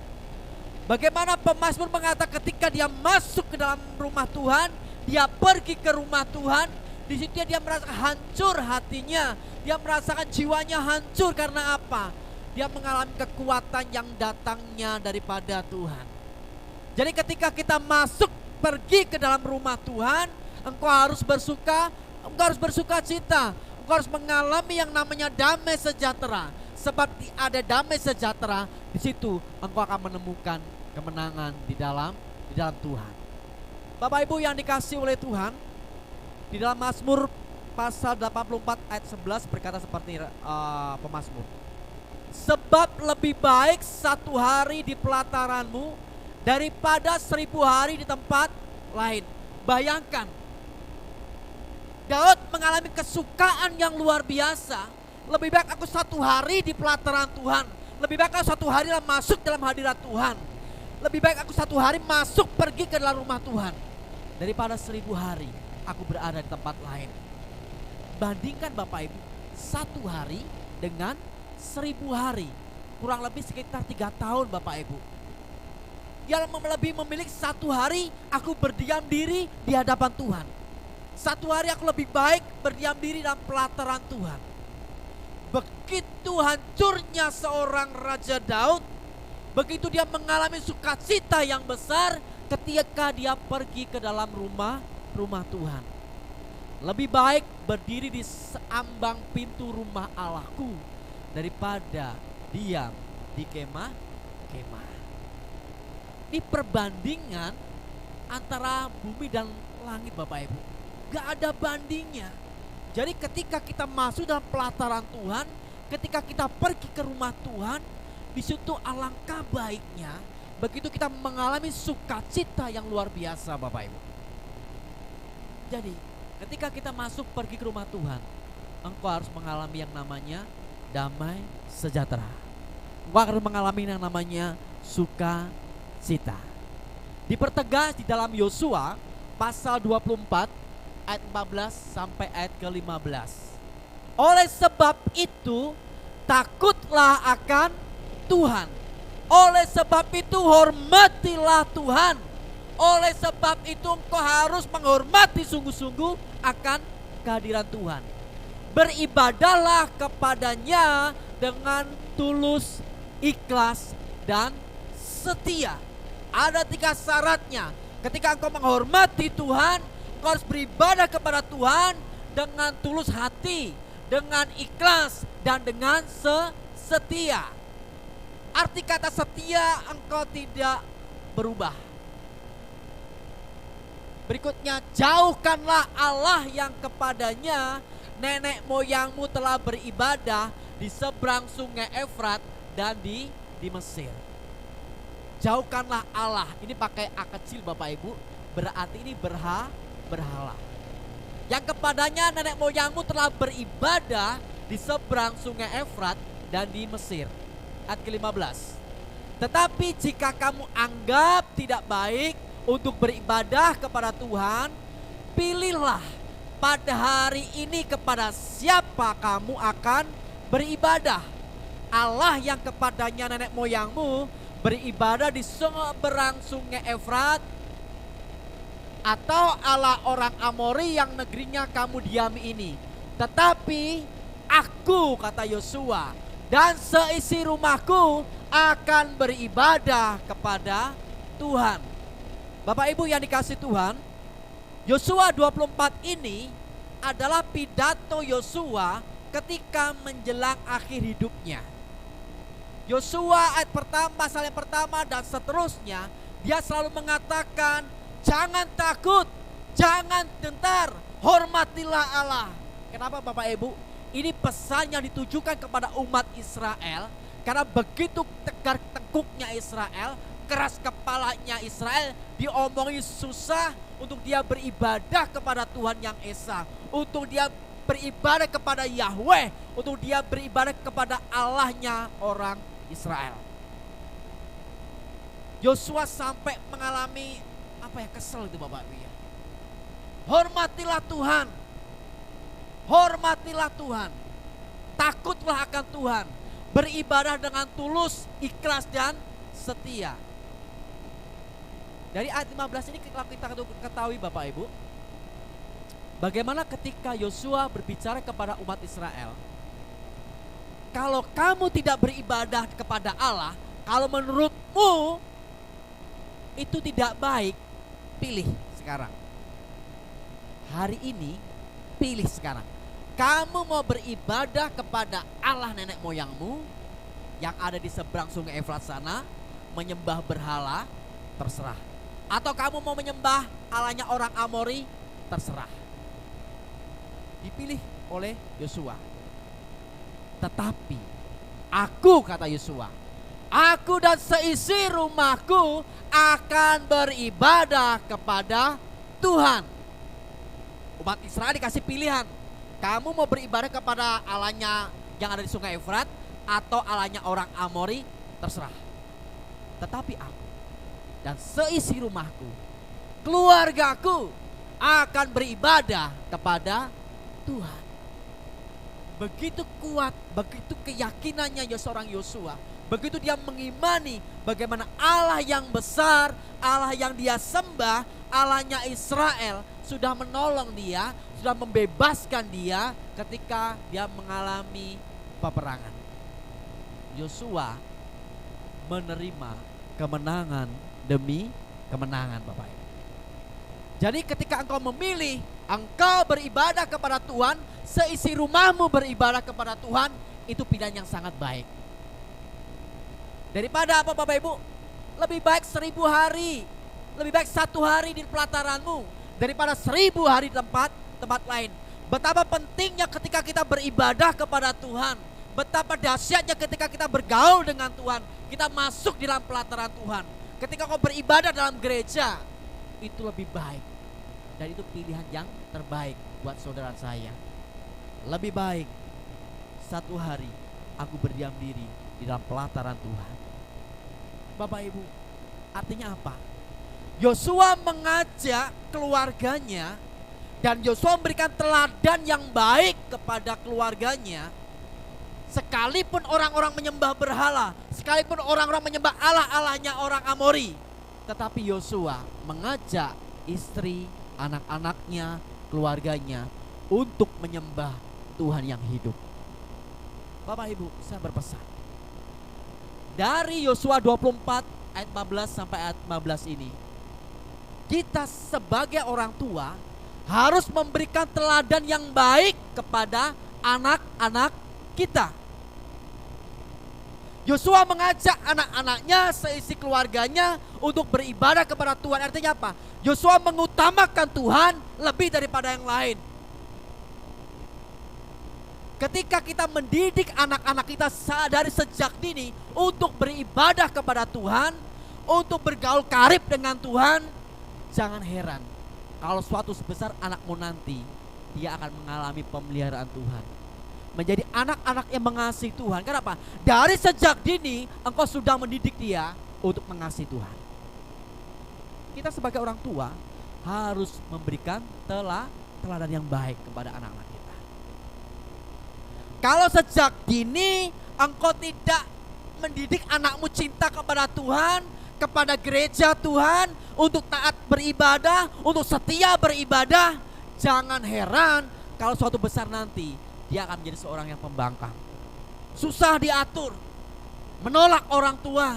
Bagaimana pemazmur mengatakan ketika dia masuk ke dalam rumah Tuhan, dia pergi ke rumah Tuhan, di situ dia merasakan hancur hatinya, dia merasakan jiwanya hancur karena apa? Dia mengalami kekuatan yang datangnya daripada Tuhan. Jadi ketika kita masuk pergi ke dalam rumah Tuhan, engkau harus bersuka cita, engkau harus mengalami yang namanya damai sejahtera. Sebab ada damai sejahtera, di situ engkau akan menemukan kemenangan di dalam Tuhan. Bapak Ibu yang dikasihi oleh Tuhan, di dalam Mazmur pasal 84 ayat 11 berkata seperti pemazmur. Sebab lebih baik 1 hari di pelataranmu daripada 1000 hari di tempat lain. Bayangkan, Daud mengalami kesukaan yang luar biasa. Lebih baik aku 1 hari di pelataran Tuhan, lebih baik aku 1 hari masuk dalam hadirat Tuhan, lebih baik aku 1 hari masuk pergi ke dalam rumah Tuhan, daripada 1000 hari aku berada di tempat lain. Bandingkan Bapak Ibu, 1 hari dengan 1000 hari, kurang lebih sekitar 3 tahun Bapak Ibu. Dia lebih memilih 1 hari aku berdiam diri di hadapan Tuhan. 1 hari aku lebih baik berdiam diri dalam pelataran Tuhan. Begitu hancurnya seorang Raja Daud, begitu dia mengalami sukacita yang besar ketika dia pergi ke dalam rumah Tuhan. Lebih baik berdiri di seambang pintu rumah Allahku daripada diam di kemah. Ini perbandingan antara bumi dan langit Bapak Ibu. Gak ada bandingnya. Jadi ketika kita masuk dalam pelataran Tuhan, ketika kita pergi ke rumah Tuhan, di situ alangkah baiknya begitu kita mengalami sukacita yang luar biasa Bapak Ibu. Jadi ketika kita masuk pergi ke rumah Tuhan, engkau harus mengalami yang namanya damai sejahtera. Engkau harus mengalami yang namanya sukacita. Dipertegas di dalam Yosua pasal 24 ayat 14 sampai ayat ke-15. Oleh sebab itu takutlah akan Tuhan. Oleh sebab itu hormatilah Tuhan. Oleh sebab itu engkau harus menghormati sungguh-sungguh akan kehadiran Tuhan. Beribadahlah kepadanya dengan tulus, ikhlas, dan setia. Ada 3 syaratnya. Ketika engkau menghormati Tuhan, engkau harus beribadah kepada Tuhan dengan tulus hati, dengan ikhlas, dan dengan setia. Arti kata setia, engkau tidak berubah. Berikutnya, jauhkanlah Allah yang kepadanya nenek moyangmu telah beribadah di seberang sungai Efrat dan di Mesir. Jauhkanlah Allah. Ini pakai A kecil Bapak Ibu, berarti ini berhala. Yang kepadanya nenek moyangmu telah beribadah di seberang sungai Efrat dan di Mesir. Ayat ke-15. Tetapi jika kamu anggap tidak baik untuk beribadah kepada Tuhan, pilihlah pada hari ini kepada siapa kamu akan beribadah. Allah yang kepadanya nenek moyangmu beribadah di seberang sungai Efrat, atau Allah orang Amori yang negerinya kamu diami ini. Tetapi aku, kata Yosua, dan seisi rumahku akan beribadah kepada Tuhan. Bapak Ibu yang dikasihi Tuhan, Yosua 24 ini adalah pidato Yosua ketika menjelang akhir hidupnya. Yosua ayat pertama, pasal yang pertama dan seterusnya, dia selalu mengatakan, jangan takut, jangan gentar, Hormatilah Allah. Kenapa Bapak Ibu? Ini pesan yang ditujukan kepada umat Israel. Karena begitu tegar tengkuknya Israel, keras kepalanya Israel, diomongi susah untuk dia beribadah kepada Tuhan yang Esa, untuk dia beribadah kepada Yahweh, untuk dia beribadah kepada Allahnya orang Israel. Yosua sampai mengalami kesel itu Bapak Ibu ya. Hormatilah Tuhan. Hormatilah Tuhan. Takutlah akan Tuhan. Beribadah dengan tulus, ikhlas dan setia. Dari ayat 15 ini kita ketahui Bapak Ibu, bagaimana ketika Yosua berbicara kepada umat Israel, kalau kamu tidak beribadah kepada Allah, kalau menurutmu itu tidak baik, pilih sekarang. Hari ini pilih sekarang. Kamu mau beribadah kepada Allah nenek moyangmu yang ada di seberang sungai Efrat sana, menyembah berhala, terserah. Atau kamu mau menyembah Allahnya orang Amori, terserah. Dipilih oleh Yosua. Tetapi aku, kata Yosua, aku dan seisi rumahku akan beribadah kepada Tuhan. Umat Israel dikasih pilihan. Kamu mau beribadah kepada Allahnya yang ada di sungai Efrat atau Allahnya orang Amori, terserah. Tetapi aku dan seisi rumahku, keluargaku akan beribadah kepada Tuhan. Begitu kuat, begitu keyakinannya seorang Yosua. Begitu dia mengimani bagaimana Allah yang besar, Allah yang dia sembah, Allahnya Israel sudah menolong dia, sudah membebaskan dia ketika dia mengalami peperangan. Yosua menerima kemenangan demi kemenangan Bapak Ibu. Jadi ketika engkau memilih, engkau beribadah kepada Tuhan, seisi rumahmu beribadah kepada Tuhan, itu pilihan yang sangat baik. Daripada apa Bapak Ibu? Lebih baik 1000 hari, lebih baik 1 hari di pelataranmu daripada 1000 hari di tempat lain. Betapa pentingnya ketika kita beribadah kepada Tuhan, betapa dahsyatnya ketika kita bergaul dengan Tuhan, kita masuk di dalam pelataran Tuhan. Ketika kau beribadah dalam gereja, itu lebih baik. Dan itu pilihan yang terbaik buat saudara saya. Lebih baik 1 hari aku berdiam diri di dalam pelataran Tuhan. Bapak Ibu, artinya apa? Yosua mengajak keluarganya dan Yosua memberikan teladan yang baik kepada keluarganya. Sekalipun orang-orang menyembah berhala, sekalipun orang-orang menyembah Allah-Allahnya orang Amori, tetapi Yosua mengajak istri, anak-anaknya, keluarganya untuk menyembah Tuhan yang hidup. Bapak Ibu, saya berpesan. Dari Yosua 24 ayat 14 sampai ayat 15 ini, kita sebagai orang tua harus memberikan teladan yang baik kepada anak-anak kita. Yosua mengajak anak-anaknya, seisi keluarganya untuk beribadah kepada Tuhan. Artinya apa? Yosua mengutamakan Tuhan lebih daripada yang lain. Ketika kita mendidik anak-anak kita dari sejak dini untuk beribadah kepada Tuhan, untuk bergaul karib dengan Tuhan, jangan heran kalau suatu besar anakmu nanti dia akan mengalami pemeliharaan Tuhan, menjadi anak-anak yang mengasihi Tuhan. Kenapa? Dari sejak dini engkau sudah mendidik dia untuk mengasihi Tuhan. Kita sebagai orang tua harus memberikan teladan yang baik kepada anak-anak kita. Kalau sejak dini engkau tidak mendidik anakmu cinta kepada Tuhan, kepada gereja Tuhan, untuk taat beribadah, untuk setia beribadah, jangan heran kalau suatu besar nanti dia akan menjadi seorang yang pembangkang, susah diatur, menolak orang tua.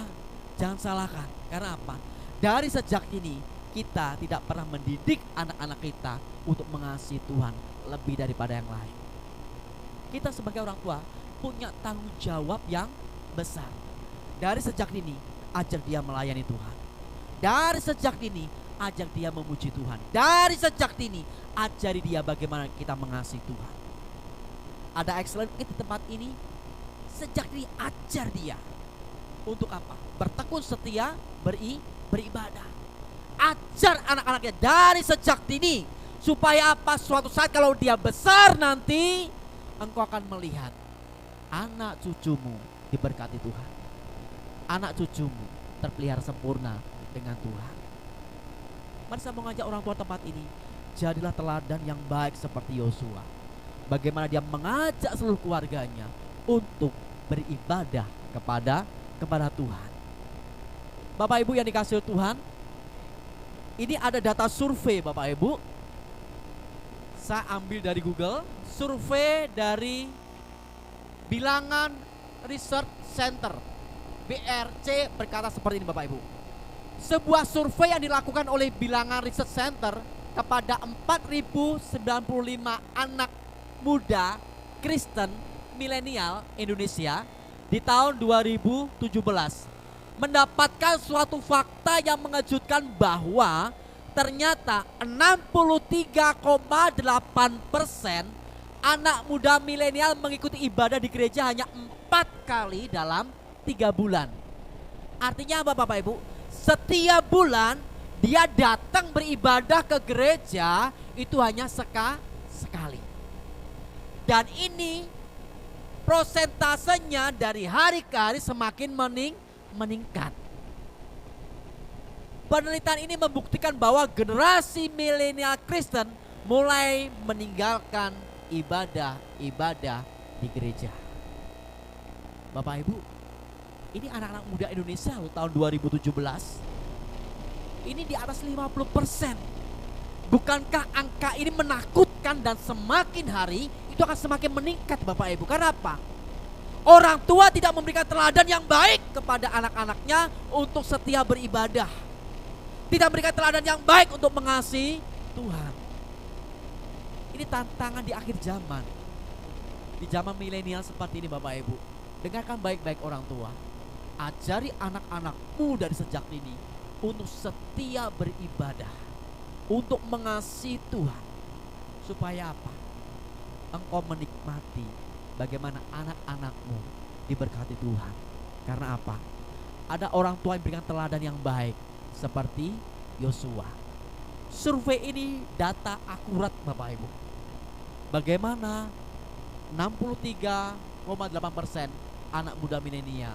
Jangan salahkan. Karena apa? Dari sejak ini kita tidak pernah mendidik anak-anak kita untuk mengasihi Tuhan lebih daripada yang lain. Kita sebagai orang tua punya tanggung jawab yang besar. Dari sejak dini ajar dia melayani Tuhan. Dari sejak dini ajak dia memuji Tuhan. Dari sejak dini, ajari dia bagaimana kita mengasihi Tuhan. Ada excellent di tempat ini. Sejak dini ajar dia. Untuk apa? Bertekun setia, beribadah. Ajar anak-anaknya dari sejak dini. Supaya apa? Suatu saat kalau dia besar nanti, engkau akan melihat anak cucumu diberkati Tuhan. Anak cucumu terpelihara sempurna dengan Tuhan. Mari saya mengajak orang tua tempat ini, jadilah teladan yang baik seperti Yosua. Bagaimana dia mengajak seluruh keluarganya untuk beribadah kepada Tuhan. Bapak Ibu yang dikasihi Tuhan, ini ada data survei Bapak Ibu. Saya ambil dari Google, survei dari Bilangan Research Center. BRC berkata seperti ini Bapak Ibu. Sebuah survei yang dilakukan oleh Bilangan Research Center kepada 4.095 anak muda Kristen milenial Indonesia di tahun 2017 mendapatkan suatu fakta yang mengejutkan bahwa ternyata 63,8% anak muda milenial mengikuti ibadah di gereja hanya 4 kali dalam 3 bulan. Artinya apa Bapak Ibu? Setiap bulan dia datang beribadah ke gereja itu hanya sekali. Dan ini prosentasenya dari hari ke hari semakin meningkat. Penelitian ini membuktikan bahwa generasi milenial Kristen mulai meninggalkan ibadah di gereja. Bapak Ibu, ini anak-anak muda Indonesia loh, tahun 2017. Ini di atas 50%. Bukankah angka ini menakutkan dan semakin hari itu akan semakin meningkat Bapak Ibu? Karena apa? Orang tua tidak memberikan teladan yang baik kepada anak-anaknya untuk setia beribadah. Tidak memberikan teladan yang baik untuk mengasihi Tuhan. Ini tantangan di akhir zaman. Di zaman milenial seperti ini Bapak Ibu. Dengarkan baik-baik orang tua. Ajari anak-anakmu dari sejak dini untuk setia beribadah, untuk mengasihi Tuhan. Supaya apa? Engkau menikmati bagaimana anak-anakmu diberkati Tuhan. Karena apa? Ada orang tua yang berikan teladan yang baik seperti Yosua. Survei ini data akurat Bapak Ibu. Bagaimana 63,8% anak muda milenial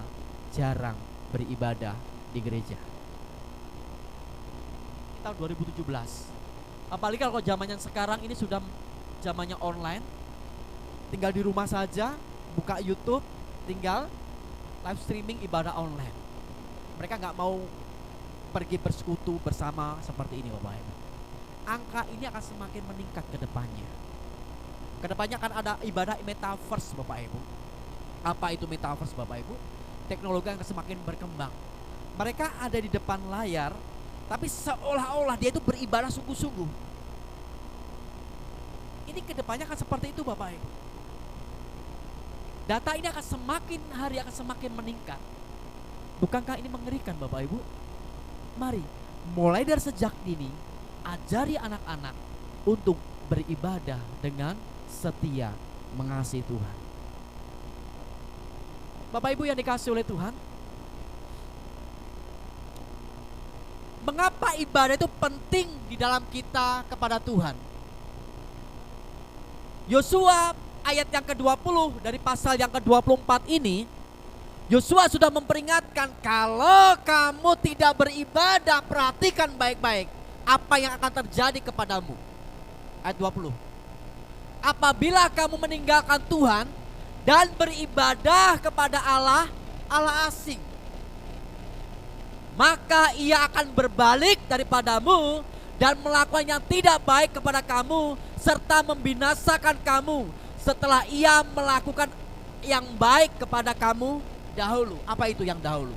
jarang beribadah di gereja. Tahun 2017. Apalagi kalau zamannya sekarang ini sudah zamannya online. Tinggal di rumah saja, buka YouTube, tinggal live streaming ibadah online. Mereka nggak mau pergi bersekutu bersama seperti ini Bapak Ibu. Angka ini akan semakin meningkat ke depannya. Kedepannya akan ada ibadah metaverse Bapak Ibu. Apa itu metaverse Bapak Ibu? Teknologi yang semakin berkembang. Mereka ada di depan layar, tapi seolah-olah dia itu beribadah sungguh-sungguh. Ini kedepannya akan seperti itu Bapak Ibu. Data ini akan semakin hari akan semakin meningkat. Bukankah ini mengerikan Bapak Ibu? Mari, mulai dari sejak dini, ajari anak-anak untuk beribadah dengan setia mengasihi Tuhan. Bapak Ibu yang dikasihi oleh Tuhan, mengapa ibadah itu penting di dalam kita kepada Tuhan? Yosua ayat yang ke-20 dari pasal yang ke-24 ini, Yosua sudah memperingatkan kalau kamu tidak beribadah, perhatikan baik-baik apa yang akan terjadi kepadamu. Ayat 20. Apabila kamu meninggalkan Tuhan dan beribadah kepada Allah asing, maka ia akan berbalik daripadamu dan melakukan yang tidak baik kepada kamu serta membinasakan kamu setelah ia melakukan yang baik kepada kamu dahulu. Apa itu yang dahulu?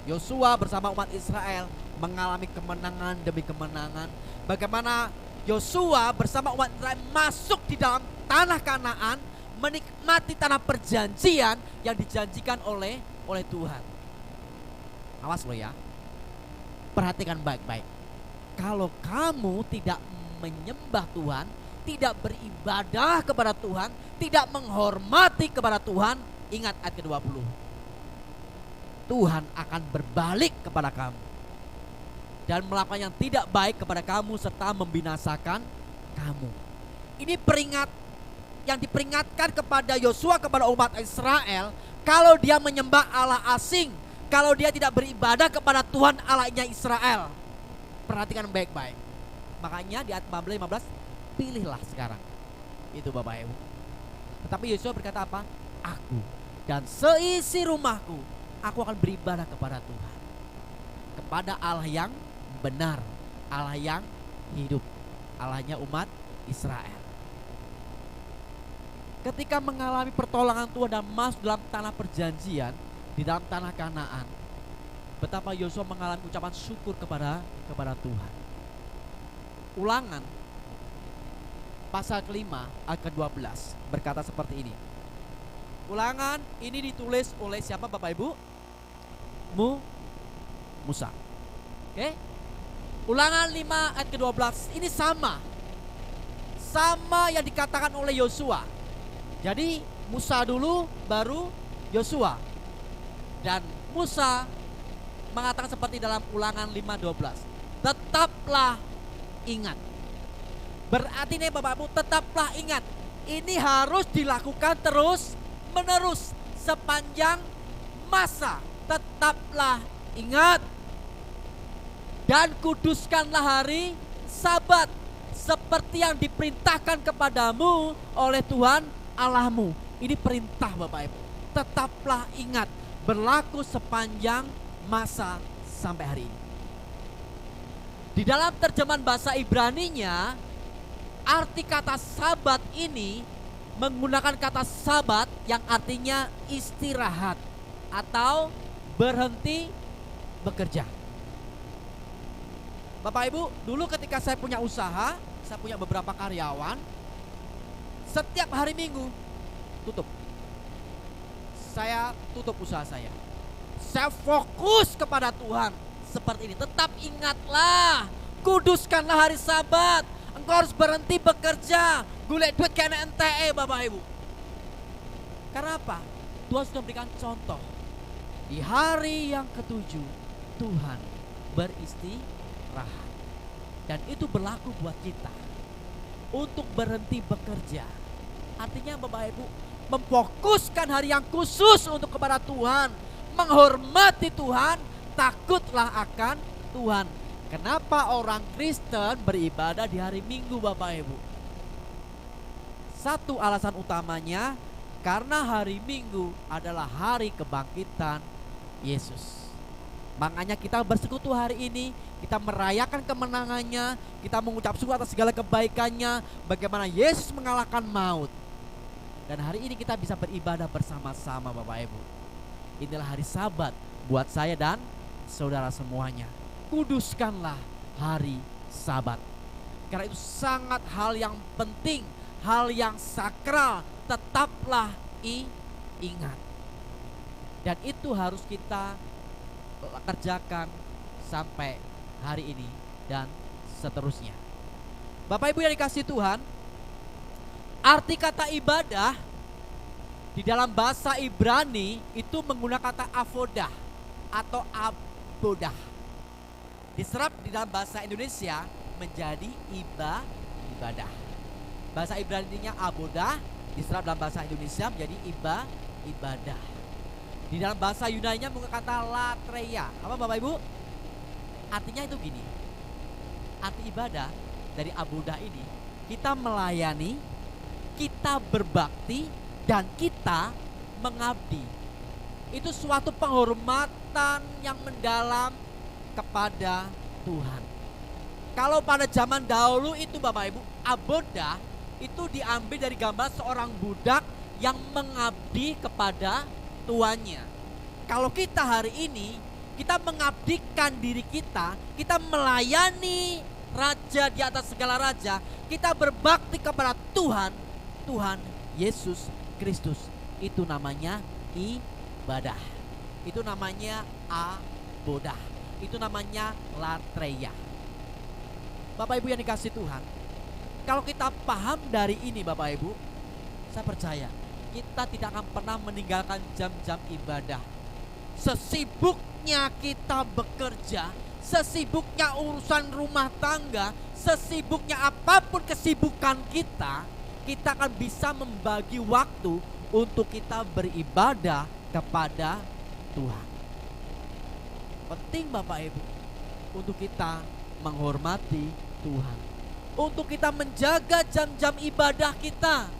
Yosua bersama umat Israel mengalami kemenangan demi kemenangan. Bagaimana Yosua bersama umat Israel masuk di dalam tanah Kanaan, menikmati tanah perjanjian yang dijanjikan oleh Tuhan. Awas lo ya. Perhatikan baik-baik. Kalau kamu tidak menyembah Tuhan, tidak beribadah kepada Tuhan, tidak menghormati kepada Tuhan, ingat ayat ke-20. Tuhan akan berbalik kepada kamu dan melakukan yang tidak baik kepada kamu serta membinasakan kamu. Ini yang diperingatkan kepada Yosua, kepada umat Israel. Kalau dia menyembah Allah asing, kalau dia tidak beribadah kepada Tuhan Allahnya Israel, perhatikan baik-baik. Makanya di ayat 15, pilihlah sekarang. Itu Bapak Ibu. Tetapi Yosua berkata apa? Aku dan seisi rumahku, aku akan beribadah kepada Tuhan, kepada Allah yang benar, Allah yang hidup, Allahnya umat Israel. Ketika mengalami pertolongan Tuhan dan masuk dalam tanah perjanjian, di dalam tanah Kanaan, betapa Yosua mengalami ucapan syukur kepada Tuhan. Ulangan pasal kelima ayat ke-12 berkata seperti ini. Ulangan ini ditulis oleh siapa Bapak Ibu? Musa. Oke? Ulangan 5 ayat ke-12 ini sama yang dikatakan oleh Yosua. Jadi Musa dulu baru Yosua. Dan Musa mengatakan seperti dalam Ulangan 5:12. Tetaplah ingat. Berarti nih Bapak Ibu, tetaplah ingat. Ini harus dilakukan terus menerus sepanjang masa. Tetaplah ingat dan kuduskanlah hari Sabat seperti yang diperintahkan kepadamu oleh Tuhan Allahmu. Ini perintah Bapak Ibu. Tetaplah ingat, berlaku sepanjang masa sampai hari ini. Di dalam terjemahan bahasa Ibraninya, arti kata Sabat ini menggunakan kata Sabat yang artinya istirahat atau berhenti bekerja. Bapak Ibu, dulu ketika saya punya usaha, saya punya beberapa karyawan, setiap hari Minggu tutup. Saya tutup usaha saya. Saya fokus kepada Tuhan seperti ini. Tetap ingatlah, kuduskanlah hari Sabat. Engkau harus berhenti bekerja, golek duit kena NTE Bapak Ibu. Karena apa? Tuhan sudah memberikan contoh. Di hari yang ketujuh Tuhan beristirahat. Dan itu berlaku buat kita untuk berhenti bekerja. Artinya Bapak Ibu, memfokuskan hari yang khusus untuk kepada Tuhan, menghormati Tuhan, takutlah akan Tuhan. Kenapa orang Kristen beribadah di hari Minggu Bapak Ibu? Satu alasan utamanya, karena hari Minggu adalah hari kebangkitan Yesus. Makanya kita bersekutu hari ini, kita merayakan kemenangannya, kita mengucap syukur atas segala kebaikannya, bagaimana Yesus mengalahkan maut. Dan hari ini kita bisa beribadah bersama-sama Bapak Ibu. Inilah hari Sabat buat saya dan saudara semuanya. Kuduskanlah hari Sabat. Karena itu sangat hal yang penting, hal yang sakral, tetaplah ingat. Dan itu harus kita kerjakan sampai hari ini dan seterusnya. Bapak Ibu yang dikasihi Tuhan, arti kata ibadah di dalam bahasa Ibrani itu menggunakan kata avodah atau abodah. Diserap di dalam bahasa Indonesia menjadi ibadah. Bahasa Ibraninya abodah, diserap dalam bahasa Indonesia menjadi ibadah. Di dalam bahasa Yunani-nya menggunakan kata latreia. Apa Bapak Ibu? Artinya itu gini. Arti ibadah dari abodah ini, kita melayani, kita berbakti, dan kita mengabdi. Itu suatu penghormatan yang mendalam kepada Tuhan. Kalau pada zaman dahulu itu Bapak Ibu, abodah itu diambil dari gambar seorang budak yang mengabdi kepada tuannya. Kalau kita hari ini, kita mengabdikan diri kita melayani Raja di atas segala raja, kita berbakti kepada Tuhan Yesus Kristus. Itu namanya ibadah. Itu namanya abodah. Itu namanya latreia. Bapak Ibu yang dikasih Tuhan, kalau kita paham dari ini Bapak Ibu, saya percaya kita tidak akan pernah meninggalkan jam-jam ibadah. Sesibuknya kita bekerja, sesibuknya urusan rumah tangga, sesibuknya apapun kesibukan kita, kita akan bisa membagi waktu untuk kita beribadah kepada Tuhan. Penting Bapak Ibu untuk kita menghormati Tuhan, untuk kita menjaga jam-jam ibadah kita,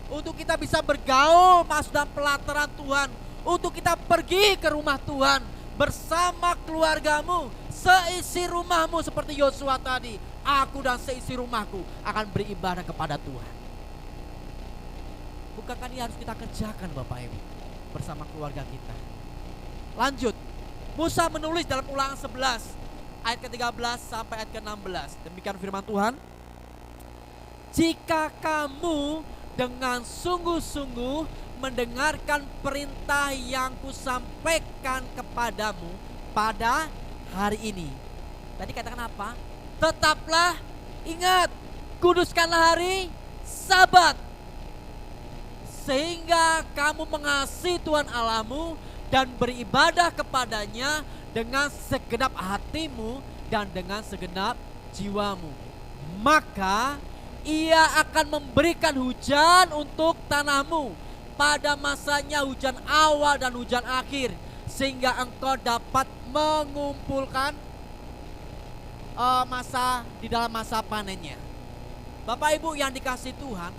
untuk kita bisa bergaul masuk dalam pelataran Tuhan, untuk kita pergi ke rumah Tuhan bersama keluargamu, seisi rumahmu seperti Yosua tadi. Aku dan seisi rumahku akan beribadah kepada Tuhan. Bukankah ini harus kita kerjakan Bapak Ibu bersama keluarga kita? Lanjut, Musa menulis dalam Ulangan 11 ayat ke-13 sampai ayat ke-16. Demikian firman Tuhan. Jika kamu dengan sungguh-sungguh mendengarkan perintah yang kusampaikan kepadamu pada hari ini. Tadi katakan apa? Tetaplah ingat, kuduskanlah hari Sabat, sehingga kamu mengasihi Tuhan Allahmu dan beribadah kepadanya dengan segenap hatimu dan dengan segenap jiwamu. Maka Ia akan memberikan hujan untuk tanahmu pada masanya, hujan awal dan hujan akhir, sehingga engkau dapat mengumpulkan masa di dalam masa panennya. Bapak Ibu yang dikasih Tuhan,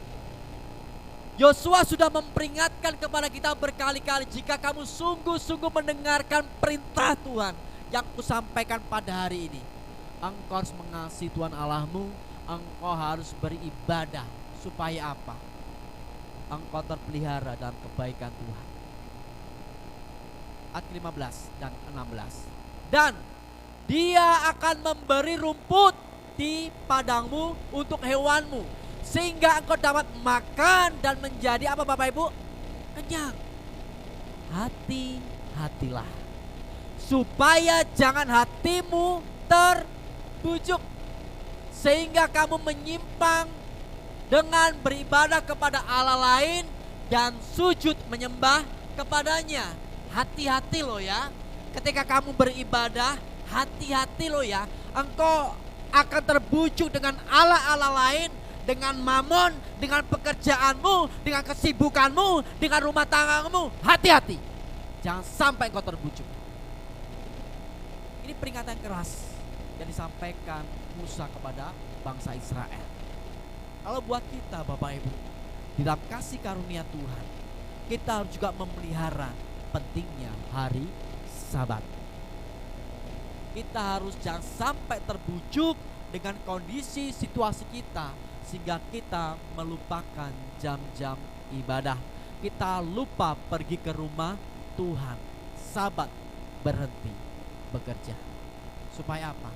Yosua sudah memperingatkan kepada kita berkali-kali, jika kamu sungguh-sungguh mendengarkan perintah Tuhan yang kusampaikan pada hari ini, engkau harus mengasihi Tuhan Allahmu, engkau harus beribadah. Supaya apa? Engkau terpelihara dalam kebaikan Tuhan. Ayat 15 dan 16. Dan Dia akan memberi rumput di padangmu untuk hewanmu, sehingga engkau dapat makan dan menjadi apa Bapak Ibu? Kenyang. Hati-hatilah supaya jangan hatimu terbujuk, sehingga kamu menyimpang dengan beribadah kepada Allah lain dan sujud menyembah kepadanya. Hati-hati loh ya, ketika kamu beribadah, hati-hati loh ya, engkau akan terbujuk dengan Allah-Allah lain, dengan mamon, dengan pekerjaanmu, dengan kesibukanmu, dengan rumah tanggamu. Hati-hati, jangan sampai engkau terbujuk. Ini peringatan keras yang disampaikan Musa kepada bangsa Israel. Kalau buat kita Bapak Ibu, di dalam kasih karunia Tuhan, kita harus juga memelihara pentingnya hari Sabat. Kita harus jangan sampai terbujuk dengan kondisi situasi kita, sehingga kita melupakan jam-jam ibadah. Kita lupa pergi ke rumah Tuhan. Sabat berhenti bekerja. Supaya apa?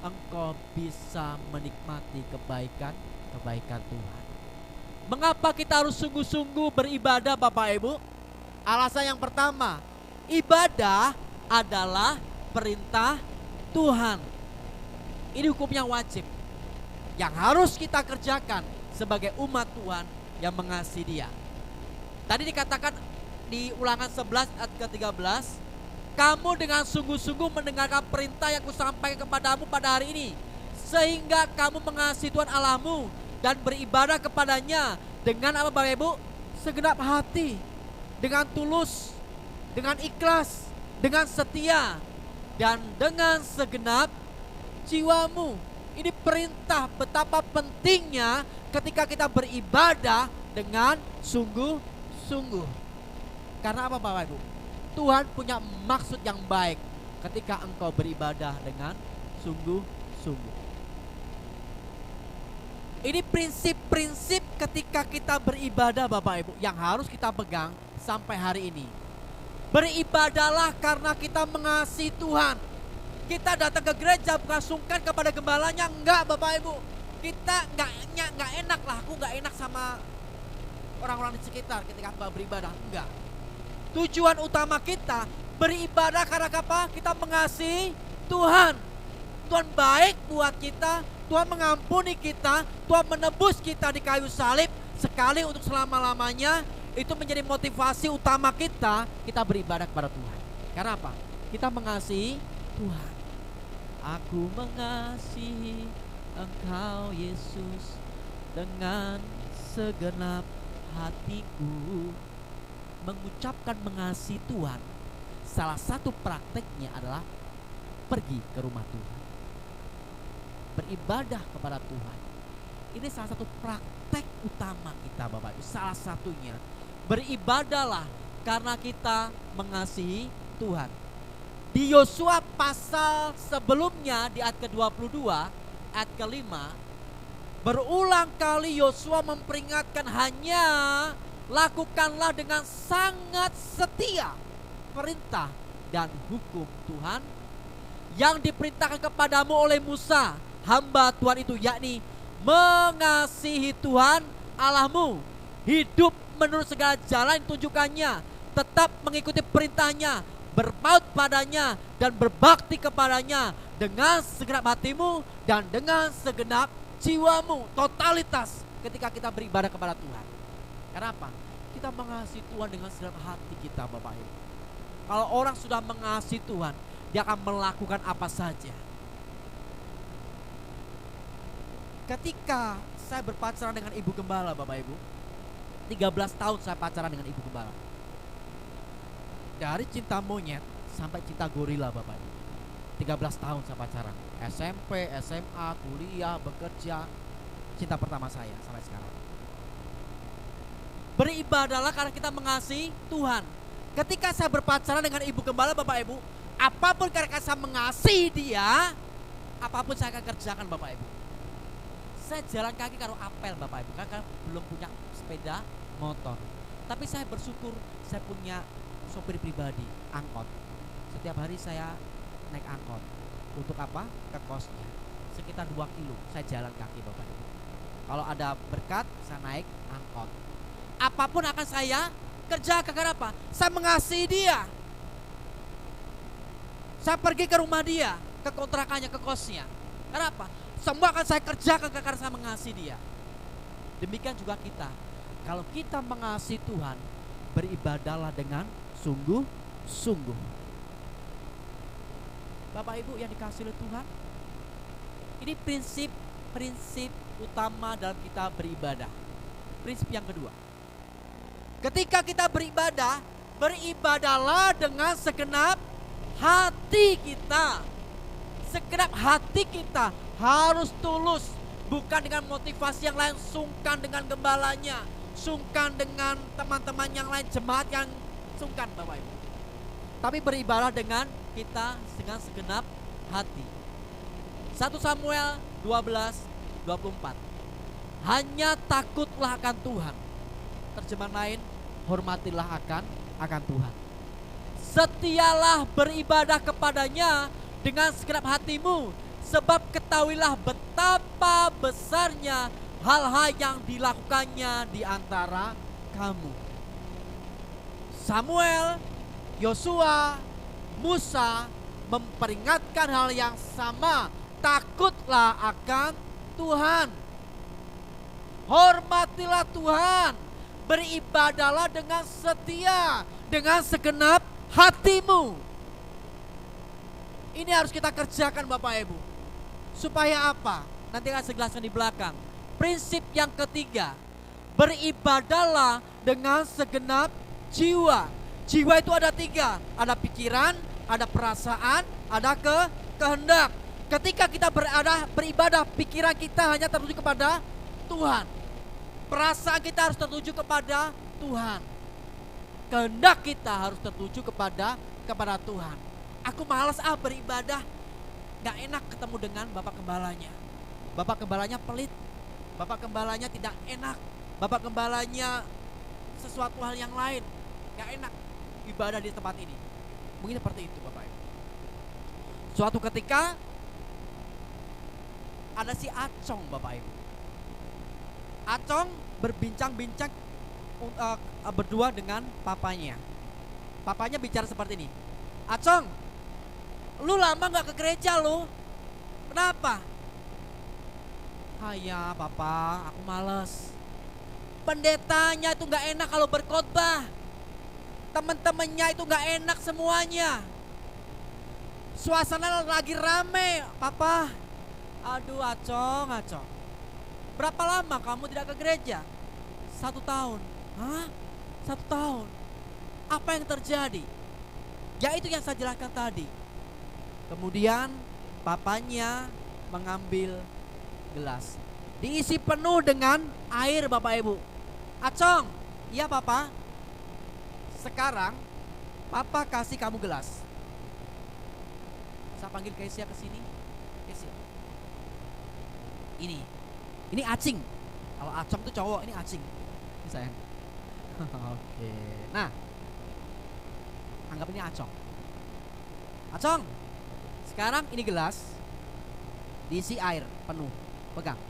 Engkau bisa menikmati kebaikan Tuhan. Mengapa kita harus sungguh-sungguh beribadah Bapak Ibu? Alasan yang pertama, ibadah adalah perintah Tuhan. Ini hukumnya wajib yang harus kita kerjakan sebagai umat Tuhan yang mengasihi Dia. Tadi dikatakan di Ulangan 11 ayat ke-13, kamu dengan sungguh-sungguh mendengarkan perintah yang kusampaikan kepadamu pada hari ini, sehingga kamu mengasihi Tuhan Allahmu dan beribadah kepadanya dengan apa Bapak Ibu? Segenap hati, dengan tulus, dengan ikhlas, dengan setia, dan dengan segenap jiwamu. Ini perintah betapa pentingnya ketika kita beribadah dengan sungguh-sungguh. Karena apa Bapak Ibu? Tuhan punya maksud yang baik ketika engkau beribadah dengan sungguh-sungguh. Ini prinsip-prinsip ketika kita beribadah Bapak Ibu yang harus kita pegang sampai hari ini. Beribadahlah karena kita mengasihi Tuhan. Kita datang ke gereja bukan sungkan kepada gembalanya, enggak Bapak Ibu. Kita enggak enak lah, aku enggak enak sama orang-orang di sekitar ketika aku beribadah, enggak. Tujuan utama kita beribadah karena apa? Kita mengasihi Tuhan. Tuhan baik buat kita, Tuhan mengampuni kita, Tuhan menebus kita di kayu salib sekali untuk selama-lamanya. Itu menjadi motivasi utama kita beribadah kepada Tuhan. Karena apa? Kita mengasihi Tuhan. Aku mengasihi Engkau Yesus dengan segenap hatiku. Mengucapkan mengasihi Tuhan, salah satu prakteknya adalah pergi ke rumah Tuhan, beribadah kepada Tuhan. Ini salah satu praktek utama kita, Bapak Ibu. Salah satunya, beribadahlah karena kita mengasihi Tuhan. Di Yosua pasal sebelumnya, di ayat ke-22, ayat ke-5, berulang kali Yosua memperingatkan, hanya lakukanlah dengan sangat setia perintah dan hukum Tuhan yang diperintahkan kepadamu oleh Musa, hamba Tuhan itu, yakni mengasihi Tuhan Allahmu, hidup menurut segala jalan yang tunjukkannya, tetap mengikuti perintahnya, berpaut padanya dan berbakti kepadanya dengan segenap hatimu dan dengan segenap jiwamu. Totalitas ketika kita beribadah kepada Tuhan. Kenapa? Kita mengasihi Tuhan dengan segenap hati kita, Bapak Ibu. Kalau orang sudah mengasihi Tuhan, dia akan melakukan apa saja. Ketika saya berpacaran dengan ibu gembala, Bapak Ibu, 13 tahun saya pacaran dengan ibu gembala. Dari cinta monyet sampai cinta gorila, Bapak Ibu. 13 tahun saya pacaran. SMP, SMA, kuliah, bekerja. Cinta pertama saya sampai sekarang. Beribadahlah karena kita mengasihi Tuhan. Ketika saya berpacaran dengan ibu gembala, Bapak Ibu, apapun karena saya mengasihi dia, apapun saya akan kerjakan, Bapak Ibu. Saya jalan kaki karo apel, Bapak Ibu, karena belum punya sepeda motor. Tapi saya bersyukur saya punya sopir pribadi, angkot. Setiap hari saya naik angkot. Untuk apa? Ke kosnya. Sekitar 2 kilo saya jalan kaki, Bapak Ibu. Kalau ada berkat, saya naik angkot. Apapun akan saya kerjakan. Karena apa? Saya mengasihi dia. Saya pergi ke rumah dia, ke kontrakannya, ke kosnya. Karena apa? Semua akan saya kerjakan karena saya mengasihi dia. Demikian juga kita. Kalau kita mengasihi Tuhan, beribadahlah dengan sungguh-sungguh. Bapak Ibu yang dikasihi oleh Tuhan, ini prinsip utama dalam kita beribadah. Prinsip yang kedua, ketika kita beribadah, beribadahlah dengan segenap hati kita. Segenap hati kita harus tulus, bukan dengan motivasi yang lain, sungkan dengan gembalanya, sungkan dengan teman-teman yang lain, jemaat yang sungkan, Bapak Ibu. Tapi beribadah dengan kita dengan segenap hati. 1 Samuel 12:24. Hanya takutlah akan Tuhan. Terjemahan lain, hormatilah akan Tuhan. Setialah beribadah kepadanya dengan segenap hatimu, sebab ketahuilah betapa besarnya hal-hal yang dilakukannya di antara kamu. Samuel, Yosua, Musa memperingatkan hal yang sama. Takutlah akan Tuhan. Hormatilah Tuhan. Beribadahlah dengan setia, dengan segenap hatimu. Ini harus kita kerjakan, Bapak Ibu. Supaya apa? Nanti akan saya jelaskan di belakang. Prinsip yang ketiga, beribadahlah dengan segenap jiwa. Jiwa itu ada 3, ada pikiran, ada perasaan, ada kehendak. Ketika kita beribadah, pikiran kita hanya tertuju kepada Tuhan. Perasaan kita harus tertuju kepada Tuhan. Kehendak kita harus tertuju kepada Tuhan. Aku malas beribadah, gak enak ketemu dengan Bapak Gembalanya. Bapak Gembalanya pelit, Bapak Gembalanya tidak enak, Bapak Gembalanya sesuatu hal yang lain, gak enak ibadah di tempat ini. Mungkin seperti itu, Bapak Ibu. Suatu ketika ada si Acong, Bapak Ibu. Acong berbincang-bincang berdua dengan papanya. Papanya bicara seperti ini. Acong, lu lama gak ke gereja lu? Kenapa? Ya papa, aku males. Pendetanya itu gak enak kalau berkhotbah. Teman-temannya itu gak enak semuanya. Suasana lagi rame, papa. Aduh, Acong. Berapa lama kamu tidak ke gereja? 1 tahun. Hah? 1 tahun? Apa yang terjadi? Ya itu yang saya jelaskan tadi. Kemudian papanya mengambil gelas, diisi penuh dengan air, Bapak Ibu. Acong, iya papa. Sekarang papa kasih kamu gelas. Saya panggil Kesia ke sini. Kesia. Ini Acing. Kalau Acong itu cowok, ini Acing. Ini sayang. Oke. Nah, anggap ini Acong. Acong, sekarang ini gelas diisi air penuh. Pegang.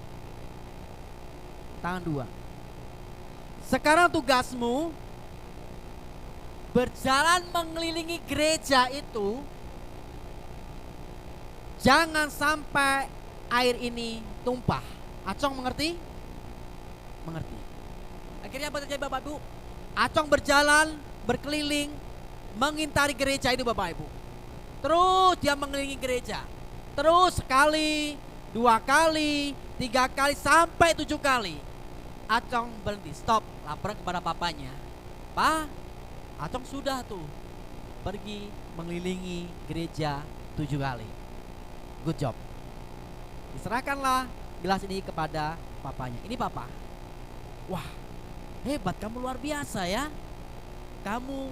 Tangan 2. Sekarang tugasmu berjalan mengelilingi gereja itu. Jangan sampai air ini tumpah. Acong mengerti? Mengerti. Akhirnya apa terjadi Bapak Ibu? Acong berjalan berkeliling mengintari gereja itu Bapak Ibu. Terus dia mengelilingi gereja. Terus sekali, 2 kali, 3 kali, sampai 7 kali. Acong berhenti, stop, lapor kepada papanya. Pak, Acong sudah tuh pergi mengelilingi gereja 7 kali. Good job. Diserahkanlah gelas ini kepada papanya. Ini papa. Wah, hebat, kamu luar biasa ya. Kamu,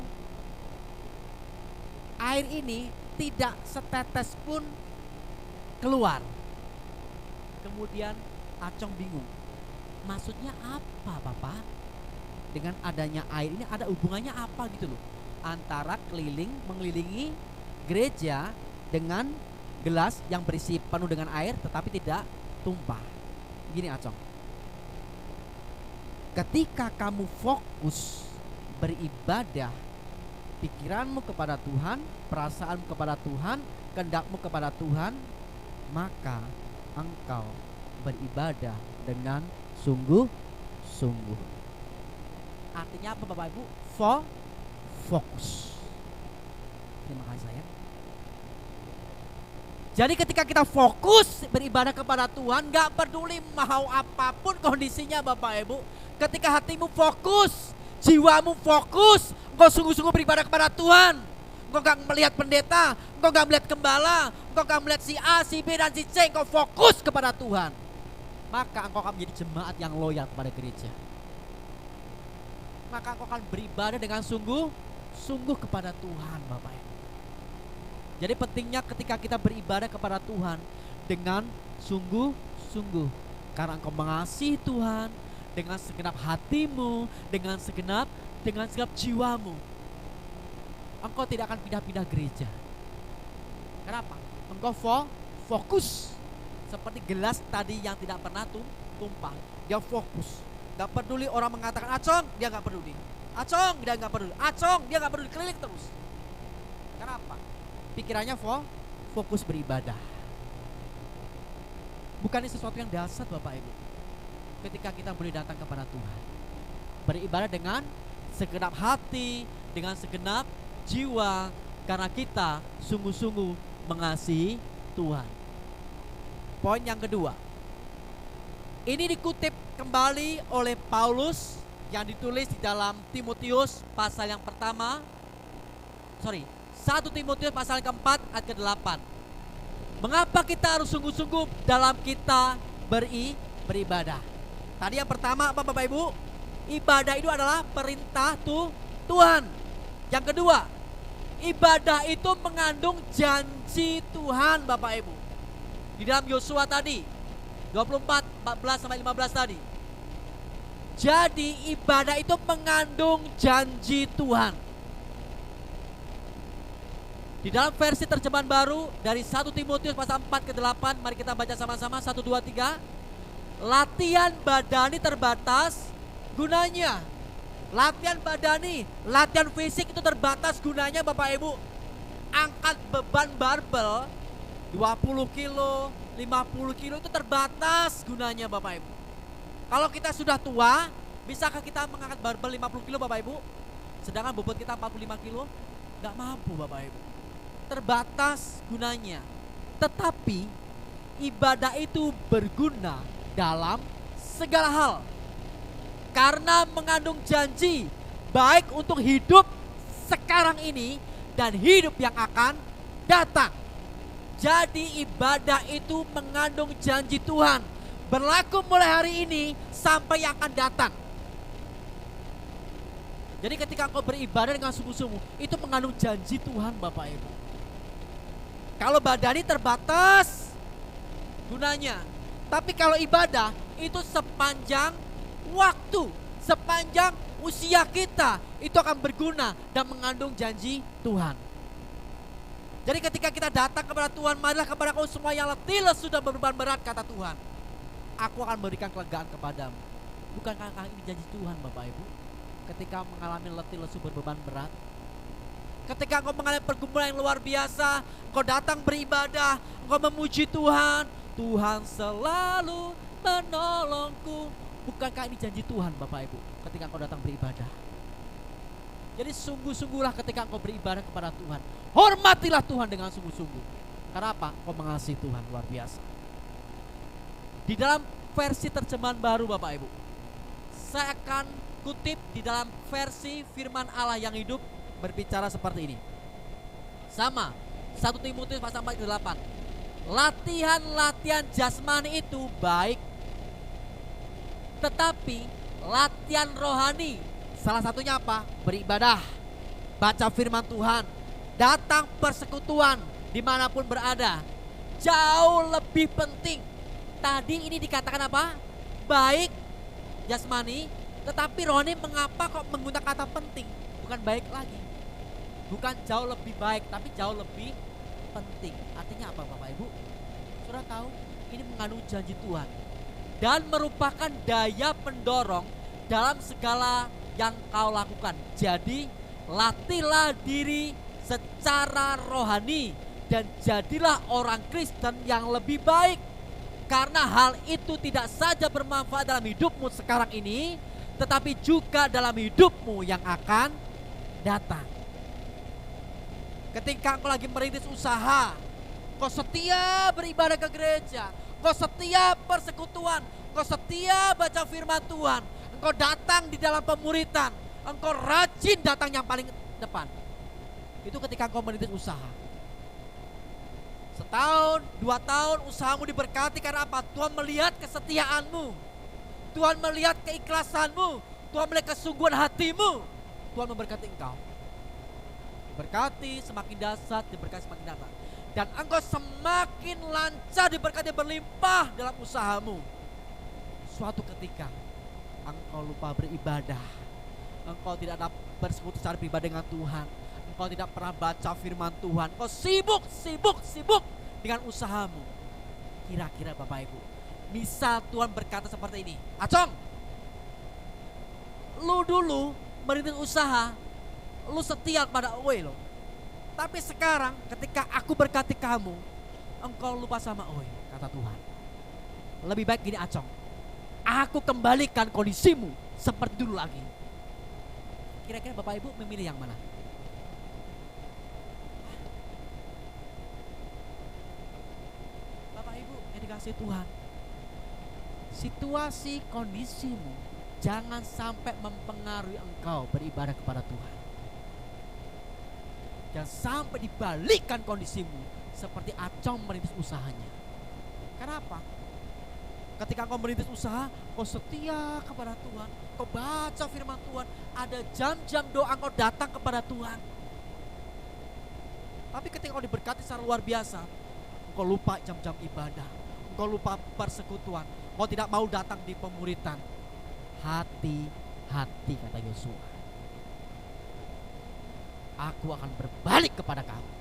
air ini tidak setetes pun keluar. Kemudian Acong bingung. Maksudnya apa papa? Dengan adanya air ini ada hubungannya apa gitu loh, antara mengelilingi gereja dengan gelas yang berisi penuh dengan air tetapi tidak tumpah. Gini Acong, ketika kamu fokus beribadah, pikiranmu kepada Tuhan, perasaanmu kepada Tuhan, kehendakmu kepada Tuhan, maka engkau beribadah dengan sungguh-sungguh. Artinya apa Bapak Ibu? Fokus. Terima kasih sayang. Jadi ketika kita fokus beribadah kepada Tuhan, gak peduli mau apapun kondisinya Bapak Ibu. Ketika hatimu fokus, jiwamu fokus, engkau sungguh-sungguh beribadah kepada Tuhan. Engkau gak melihat pendeta, engkau gak melihat gembala, engkau gak melihat si A, si B, dan si C. Engkau fokus kepada Tuhan, maka engkau akan menjadi jemaat yang loyal kepada gereja. Maka engkau akan beribadah dengan sungguh-sungguh kepada Tuhan Bapak Ibu. Jadi pentingnya ketika kita beribadah kepada Tuhan dengan sungguh-sungguh, karena engkau mengasihi Tuhan dengan segenap hatimu, dengan segenap jiwamu. Engkau tidak akan pindah-pindah gereja. Kenapa? Engkau fokus. Seperti gelas tadi yang tidak pernah tumpah. Dia fokus. Gak peduli orang mengatakan Acong, dia gak peduli. Acong, dia gak peduli. Acong, dia gak peduli, keliling terus. Kenapa? Pikirannya fokus beribadah. Bukan ini sesuatu yang dasar Bapak Ibu. Ketika kita boleh datang kepada Tuhan, beribadah dengan segenap hati, dengan segenap jiwa, karena kita sungguh-sungguh mengasihi Tuhan. Poin yang kedua, ini dikutip kembali oleh Paulus yang ditulis di dalam Timotius pasal yang pertama. 1 Timotius pasal keempat ayat ke-8. Mengapa kita harus sungguh-sungguh dalam kita beribadah? Tadi yang pertama apa Bapak Ibu? Ibadah itu adalah perintah Tuhan. Yang kedua, ibadah itu mengandung janji Tuhan Bapak Ibu. Di dalam Yosua tadi 24, 14 sampai 15 tadi. Jadi ibadah itu mengandung janji Tuhan. Di dalam versi terjemahan baru dari 1 Timotius pasal 4 ke 8, mari kita baca sama-sama 1, 2, 3. Latihan badani terbatas gunanya. Latihan badani, latihan fisik itu terbatas gunanya Bapak Ibu. Angkat beban barbel 20 kilo, 50 kilo itu terbatas gunanya Bapak Ibu. Kalau kita sudah tua, bisakah kita mengangkat barbel 50 kilo Bapak Ibu? Sedangkan bobot kita 45 kilo, nggak mampu Bapak Ibu. Terbatas gunanya. Tetapi ibadah itu berguna dalam segala hal. Karena mengandung janji baik untuk hidup sekarang ini dan hidup yang akan datang. Jadi ibadah itu mengandung janji Tuhan, berlaku mulai hari ini sampai yang akan datang. Jadi ketika engkau beribadah dengan sungguh-sungguh, itu mengandung janji Tuhan Bapak Ibu. Kalau badani terbatas gunanya, tapi kalau ibadah itu sepanjang waktu, sepanjang usia kita, itu akan berguna dan mengandung janji Tuhan. Jadi ketika kita datang kepada Tuhan, marilah kepada kau semua yang letih lesu dan beban berat, kata Tuhan, aku akan berikan kelegaan kepadamu. Bukankah ini janji Tuhan Bapak Ibu? Ketika mengalami letih lesu berbeban berat, ketika engkau mengalami pergumulan yang luar biasa, engkau datang beribadah, engkau memuji Tuhan, Tuhan selalu menolongku. Bukankah ini janji Tuhan Bapak Ibu ketika engkau datang beribadah? Jadi sungguh-sungguhlah ketika engkau beribadah kepada Tuhan, hormatilah Tuhan dengan sungguh-sungguh. Karena apa? Engkau mengasihi Tuhan luar biasa. Di dalam versi terjemahan baru Bapak Ibu, saya akan kutip di dalam versi firman Allah yang hidup, berbicara seperti ini. Sama, 1 Timotius pasal 4:8. Latihan-latihan jasmani itu baik, tetapi latihan rohani, salah satunya apa? Beribadah, baca firman Tuhan, datang persekutuan dimanapun berada, jauh lebih penting. Tadi ini dikatakan apa? Baik jasmani, tetapi rohani. Mengapa kok menggunakan kata penting? Bukan baik lagi, bukan jauh lebih baik, tapi jauh lebih penting. Artinya apa Bapak Ibu? Saudara tahu, ini mengandung janji Tuhan dan merupakan daya pendorong dalam segala yang kau lakukan. Jadi latihlah diri secara rohani dan jadilah orang Kristen yang lebih baik. Karena hal itu tidak saja bermanfaat dalam hidupmu sekarang ini, tetapi juga dalam hidupmu yang akan datang. Ketika engkau lagi merintis usaha, kau setia beribadah ke gereja, kau setia persekutuan, kau setia baca firman Tuhan, engkau datang di dalam pemuritan, engkau rajin datang yang paling depan. Itu ketika engkau merintis usaha. Setahun, 2 tahun usahamu diberkati karena apa? Tuhan melihat kesetiaanmu, Tuhan melihat keikhlasanmu, Tuhan melihat kesungguhan hatimu. Tuhan memberkati engkau. Berkati semakin dahsyat, diberkati semakin dapat. Dan engkau semakin lancar, diberkati berlimpah dalam usahamu. Suatu ketika engkau lupa beribadah, engkau tidak dapat bersekutu secara pribadi dengan Tuhan, engkau tidak pernah baca firman Tuhan, engkau sibuk dengan usahamu. Kira-kira Bapak Ibu, misal Tuhan berkata seperti ini, Acong, lu dulu merintis usaha, lu setia pada Owe lo. Tapi sekarang ketika aku berkati kamu, engkau lupa sama Owe, kata Tuhan. Lebih baik gini Acong, aku kembalikan kondisimu seperti dulu lagi. Kira-kira Bapak Ibu memilih yang mana? Bapak Ibu yang dikasih Tuhan, situasi kondisimu jangan sampai mempengaruhi engkau beribadah kepada Tuhan. Jangan sampai dibalikkan kondisimu seperti Acong merintis usahanya. Kenapa? Ketika engkau merintis usaha, kau setia kepada Tuhan, kau baca firman Tuhan, ada jam-jam doa engkau datang kepada Tuhan. Tapi ketika engkau diberkati secara luar biasa, engkau lupa jam-jam ibadah, engkau lupa persekutuan, engkau tidak mau datang di pemuritan. Hati-hati, kata Yosua, aku akan berbalik kepada kamu.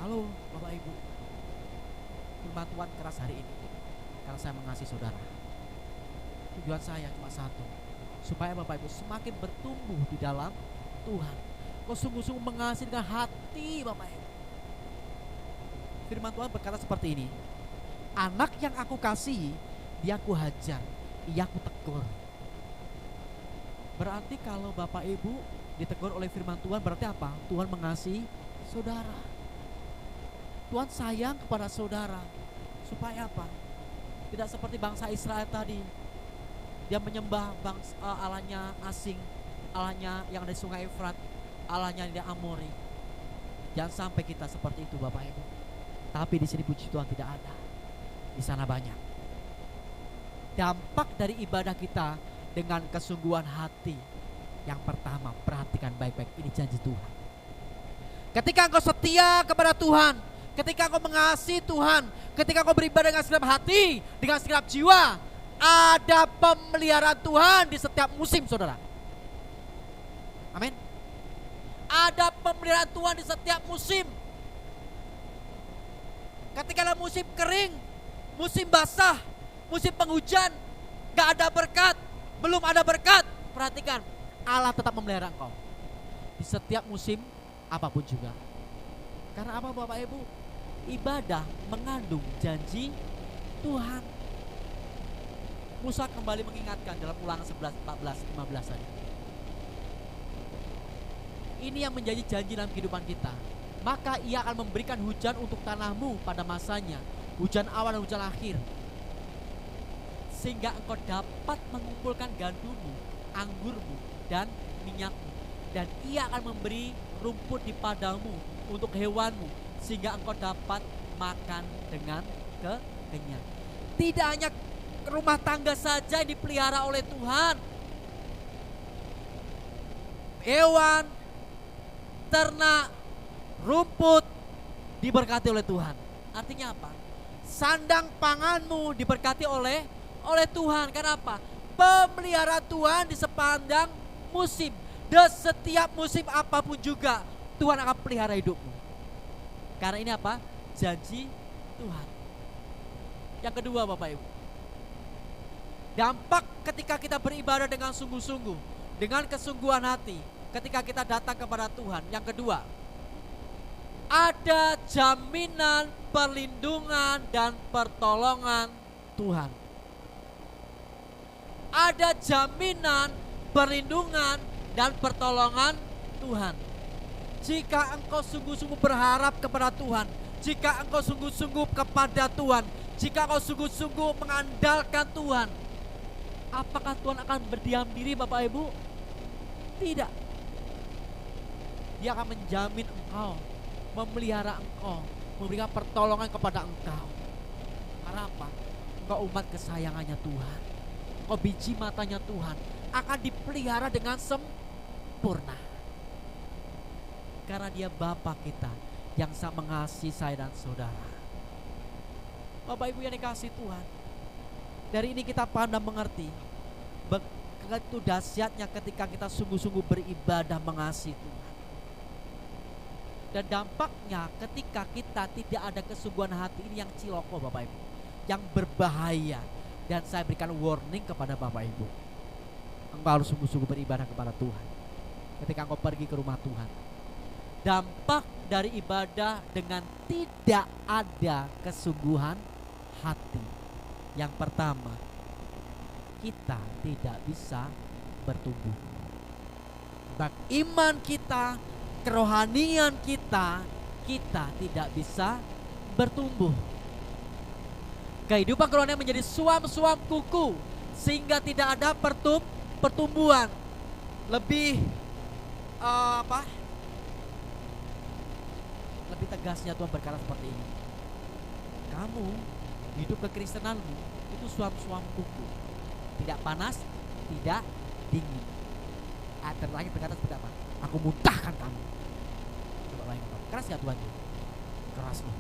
Halo Bapak Ibu, firman Tuhan keras hari ini karena saya mengasihi saudara. Tujuan saya cuma satu, supaya Bapak Ibu semakin bertumbuh di dalam Tuhan. Kau sungguh-sungguh mengasihi dengan hati Bapak Ibu. Firman Tuhan berkata seperti ini, Anak yang aku kasihi, dia aku hajar, ia aku tegur. Berarti kalau Bapak Ibu ditegur oleh firman Tuhan, berarti apa? Tuhan mengasihi saudara. Tuhan sayang kepada saudara. Supaya apa? Tidak seperti bangsa Israel tadi. Dia menyembah Allahnya asing, Allahnya yang ada di sungai Efrat, Allahnya di Amori. Jangan sampai kita seperti itu Bapak Ibu. Tapi di sini puji Tuhan tidak ada. Di sana banyak. Dampak dari ibadah kita dengan kesungguhan hati. Yang pertama, perhatikan baik-baik, ini janji Tuhan. Ketika engkau setia kepada Tuhan, ketika engkau mengasihi Tuhan, ketika engkau beribadah dengan segenap hati, dengan segenap jiwa, ada pemeliharaan Tuhan di setiap musim, saudara. Amin. Ada pemeliharaan Tuhan di setiap musim. Ketika ada musim kering, musim basah, musim penghujan, gak ada berkat, belum ada berkat, perhatikan, Allah tetap memelihara engkau di setiap musim apapun juga. Karena apa Bapak Ibu? Ibadah mengandung janji Tuhan. Musa kembali mengingatkan dalam Ulangan 11, 14, 15 tadi. Ini yang menjadi janji dalam kehidupan kita. Maka ia akan memberikan hujan untuk tanahmu pada masanya, hujan awal dan hujan akhir, sehingga engkau dapat mengumpulkan gandummu, anggurmu, dan minyakmu. Dan ia akan memberi rumput di padangmu untuk hewanmu, sehingga engkau dapat makan dengan kenyang. Tidak hanya rumah tangga saja yang dipelihara oleh Tuhan. Hewan, ternak, rumput diberkati oleh Tuhan. Artinya apa? Sandang panganmu diberkati oleh Tuhan. Kenapa? Pemeliharaan Tuhan di sepanjang musim. Dan setiap musim apapun juga Tuhan akan pelihara hidupmu. Karena ini apa? Janji Tuhan. Yang kedua Bapak Ibu, dampak ketika kita beribadah dengan sungguh-sungguh, dengan kesungguhan hati, ketika kita datang kepada Tuhan. Yang kedua, ada jaminan perlindungan dan pertolongan Tuhan. Ada jaminan perlindungan dan pertolongan Tuhan. Jika engkau sungguh-sungguh berharap kepada Tuhan, jika engkau sungguh-sungguh kepada Tuhan, jika engkau sungguh-sungguh mengandalkan Tuhan, apakah Tuhan akan berdiam diri Bapak Ibu? Tidak. Dia akan menjamin engkau, memelihara engkau, memberikan pertolongan kepada engkau. Karena apa? Engkau umat kesayangannya Tuhan, engkau biji matanya Tuhan, akan dipelihara dengan sempurna. Karena dia Bapa kita yang sangat mengasihi saya dan saudara. Bapak Ibu yang dikasihi Tuhan, dari ini kita paham dan mengerti begitu dahsyatnya ketika kita sungguh-sungguh beribadah mengasihi Tuhan. Dan dampaknya ketika kita tidak ada kesungguhan hati, ini yang ciloko Bapak Ibu, yang berbahaya. Dan saya berikan warning kepada Bapak Ibu, engkau harus sungguh-sungguh beribadah kepada Tuhan. Ketika engkau pergi ke rumah Tuhan, dampak dari ibadah dengan tidak ada kesungguhan hati, yang pertama, kita tidak bisa bertumbuh. Bak iman kita, kerohanian kita tidak bisa bertumbuh. Kehidupan kerohanian menjadi suam-suam kuku, sehingga tidak ada pertumbuhan. Lebih lebih tegasnya Tuhan berkata seperti ini. Kamu hidup kekristenanmu itu suam-suam kuku, tidak panas, tidak dingin. Ayat terakhir berkata seperti apa? Aku muntahkan kamu. Coba bayangkan, keras gak Tuhan itu? Keras loh.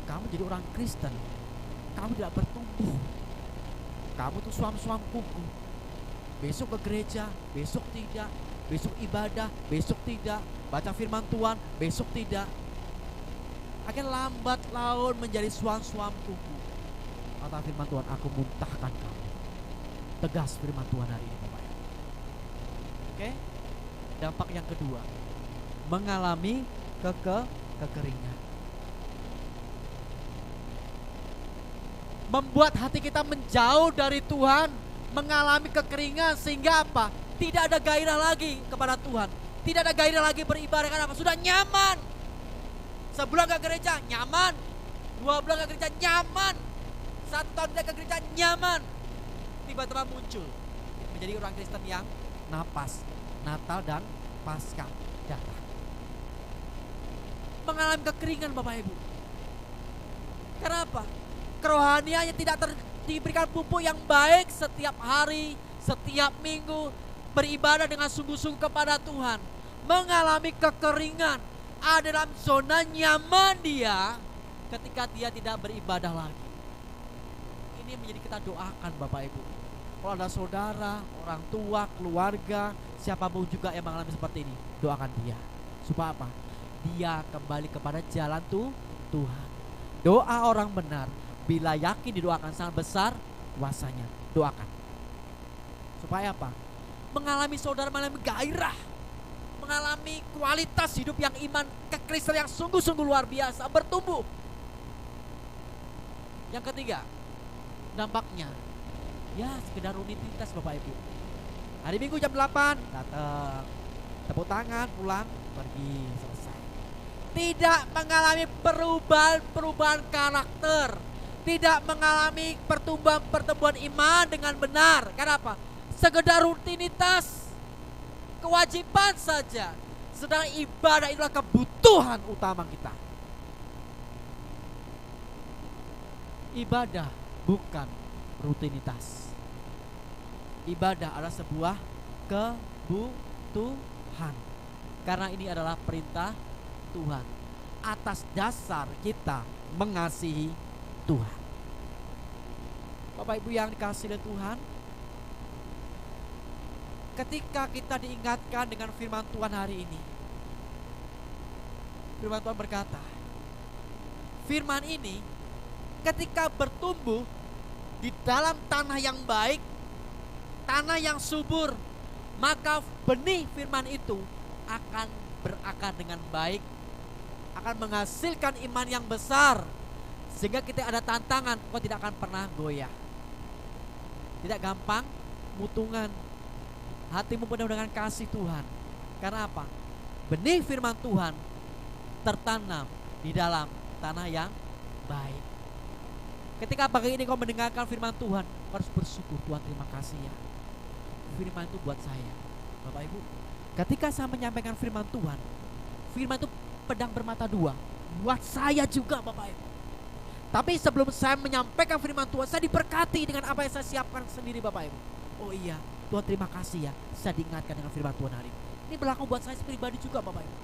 Kamu jadi orang Kristen, kamu tidak bertumbuh. Kamu tuh suam-suam kuku. Besok ke gereja, besok tidak. Besok ibadah, besok tidak. Baca firman Tuhan, besok tidak. Akan lambat laun menjadi suam-suam kuku. Kata firman Tuhan, aku muntahkan kamu. Tegas firman Tuhan hari ini Bapak. Oke? Dampak yang kedua, mengalami kekeringan. membuat hati kita menjauh dari Tuhan, mengalami kekeringan sehingga apa? Tidak ada gairah lagi kepada Tuhan. Tidak ada gairah lagi beribadah karena apa? Sudah nyaman. Sebulan gak gereja, nyaman. 2 bulan gak gereja, nyaman. 1 tahun tidak ke gereja, nyaman. Tiba-tiba muncul menjadi orang Kristen yang napas. Natal dan Paskah datang. Mengalami kekeringan Bapak Ibu. Kenapa? Kerohaniannya tidak diberikan pupuk yang baik setiap hari, setiap minggu, beribadah dengan sungguh-sungguh kepada Tuhan. Mengalami kekeringan, ada dalam zona nyaman dia ketika dia tidak beribadah lagi. Ini menjadi kita doakan Bapak Ibu. Kalau ada saudara, orang tua, keluarga, siapapun juga yang mengalami seperti ini, doakan dia. Supaya apa? Dia kembali kepada jalan Tuhan. Doa orang benar, bila yakin didoakan sangat besar kuasanya. Doakan. Supaya apa? Mengalami saudara mengalami gairah, mengalami kualitas hidup yang iman kekristen yang sungguh-sungguh luar biasa, bertumbuh. Yang ketiga, dampaknya ya sekedar rutinitas Bapak Ibu. Hari Minggu jam 8 datang, tepuk tangan, pulang, pergi, selesai. Tidak mengalami perubahan karakter, tidak mengalami pertumbuhan iman dengan benar. Kenapa? Sekedar rutinitas, kewajiban saja. Sedang ibadah itulah kebutuhan utama kita. Ibadah bukan rutinitas. Ibadah adalah sebuah kebutuhan. Karena ini adalah perintah Tuhan. Atas dasar kita mengasihi Tuhan. Bapak Ibu yang dikasihi oleh Tuhan, ketika kita diingatkan dengan firman Tuhan hari ini, firman Tuhan berkata, firman ini ketika bertumbuh di dalam tanah yang baik, tanah yang subur, maka benih firman itu akan berakar dengan baik, akan menghasilkan iman yang besar, sehingga kita ada tantangan, kok tidak akan pernah goyah, tidak gampang mutungan. Hatimu penuh dengan kasih Tuhan. Karena apa? Benih firman Tuhan tertanam di dalam tanah yang baik. Ketika pagi ini kau mendengarkan firman Tuhan, harus bersyukur. Tuhan, terima kasih ya, firman itu buat saya. Bapak Ibu, ketika saya menyampaikan firman Tuhan, firman itu pedang bermata dua buat saya juga Bapak Ibu. Tapi sebelum saya menyampaikan firman Tuhan, saya diberkati dengan apa yang saya siapkan sendiri Bapak Ibu. Oh iya, Tuhan terima kasih ya, saya diingatkan dengan firman Tuhan hari ini. Ini berlaku buat saya pribadi juga Bapak Ibu.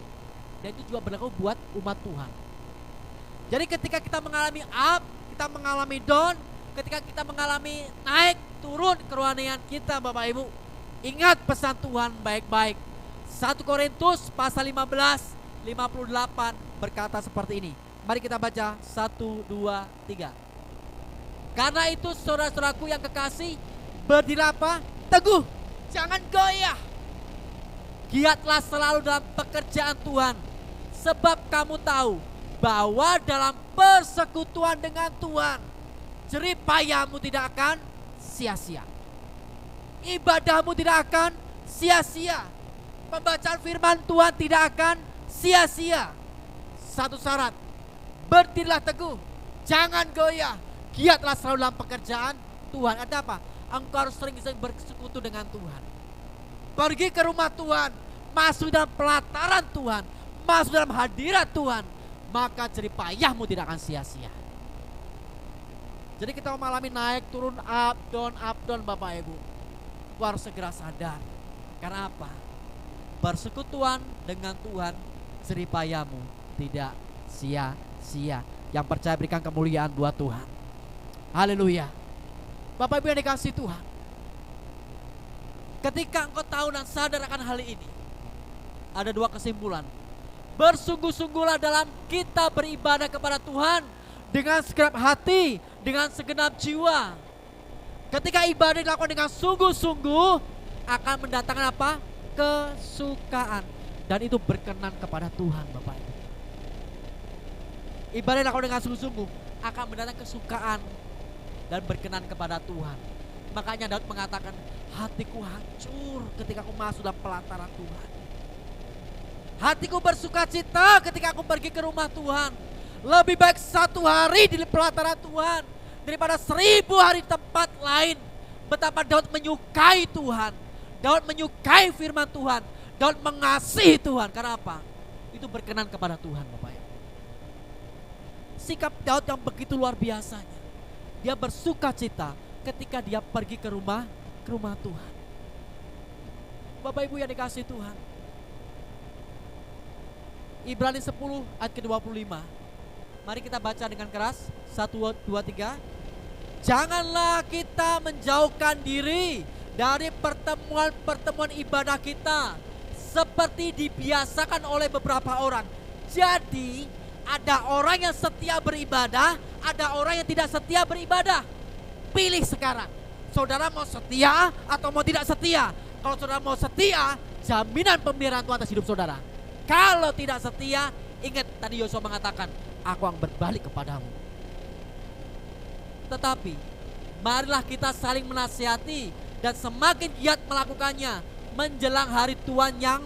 Dan itu juga berlaku buat umat Tuhan. Jadi ketika kita mengalami up, kita mengalami down, ketika kita mengalami naik turun kerohanian kita Bapak Ibu, ingat pesan Tuhan baik-baik. 1 Korintus pasal 15, 58 berkata seperti ini. Mari kita baca 1, 2, 3. Karena itu saudara-saudaraku yang kekasih, berdirilah apa? Teguh, jangan goyah. Giatlah selalu dalam pekerjaan Tuhan, sebab kamu tahu bahwa dalam persekutuan dengan Tuhan, jerih payahmu tidak akan sia-sia. Ibadahmu tidak akan sia-sia. Pembacaan firman Tuhan tidak akan sia-sia. Satu syarat, berdirilah teguh, jangan goyah. Giatlah selalu dalam pekerjaan Tuhan. Ada apa? Engkau harus sering-sering bersekutu dengan Tuhan. Pergi ke rumah Tuhan, masuk dalam pelataran Tuhan, masuk dalam hadirat Tuhan, maka jerih payahmu tidak akan sia-sia. Jadi kita mengalami naik turun, up down Bapak Ibu. Aku harus segera sadar. Karena apa? Persekutuan dengan Tuhan, jerih payahmu tidak sia-sia. Yang percaya berikan kemuliaan buat Tuhan. Haleluya. Bapak Ibu yang dikasihi Tuhan, ketika engkau tahu dan sadar akan hal ini, ada dua kesimpulan. Bersungguh-sungguhlah dalam kita beribadah kepada Tuhan dengan segenap hati, dengan segenap jiwa. Ketika ibadah dilakukan dengan sungguh-sungguh, akan mendatangkan apa? Kesukaan. Dan itu berkenan kepada Tuhan Bapak Ibu. Ibadah dilakukan dengan sungguh-sungguh akan mendatangkan kesukaan dan berkenan kepada Tuhan. Makanya Daud mengatakan, hatiku hancur ketika aku masuk dalam pelataran Tuhan. Hatiku bersuka cita ketika aku pergi ke rumah Tuhan. Lebih baik 1 hari di pelataran Tuhan daripada 1000 hari di tempat lain. Betapa Daud menyukai Tuhan. Daud menyukai firman Tuhan. Daud mengasihi Tuhan. Karena apa? Itu berkenan kepada Tuhan, Bapak Ibu. Sikap Daud yang begitu luar biasanya. Dia bersuka cita ketika dia pergi ke rumah Tuhan. Bapak Ibu yang dikasihi Tuhan, Ibrani 10 ayat ke-25. Mari kita baca dengan keras. 1, 2, 3. Janganlah kita menjauhkan diri dari pertemuan-pertemuan ibadah kita seperti dibiasakan oleh beberapa orang. Jadi ada orang yang setia beribadah, ada orang yang tidak setia beribadah. Pilih sekarang, saudara mau setia atau mau tidak setia. Kalau saudara mau setia, jaminan pemeliharaan Tuhan atas hidup saudara. Kalau tidak setia, ingat tadi Yosua mengatakan, aku akan berbalik kepadamu. Tetapi marilah kita saling menasihati dan semakin giat melakukannya menjelang hari Tuhan yang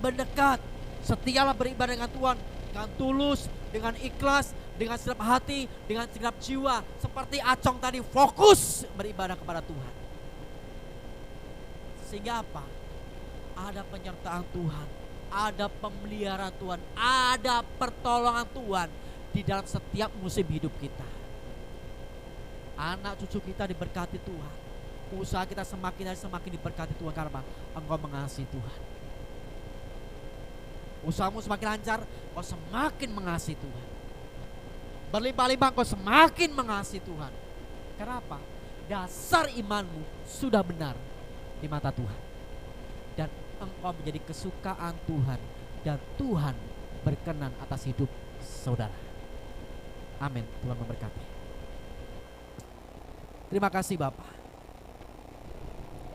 mendekat. Setialah beribadah dengan Tuhan dengan tulus, dengan ikhlas, dengan segenap hati, dengan segenap jiwa. Seperti Acong tadi, fokus beribadah kepada Tuhan. Sehingga apa? Ada penyertaan Tuhan, ada pemeliharaan Tuhan, ada pertolongan Tuhan di dalam setiap musim hidup kita. Anak cucu kita diberkati Tuhan. Usaha kita semakin hari semakin diberkati Tuhan karena engkau mengasihi Tuhan. Usahamu semakin lancar, engkau semakin mengasihi Tuhan. Berlimpah-limpah engkau semakin mengasihi Tuhan. Kenapa? Dasar imanmu sudah benar di mata Tuhan. Dan engkau menjadi kesukaan Tuhan. Dan Tuhan berkenan atas hidup saudara. Amin. Tuhan memberkati. Terima kasih Bapak.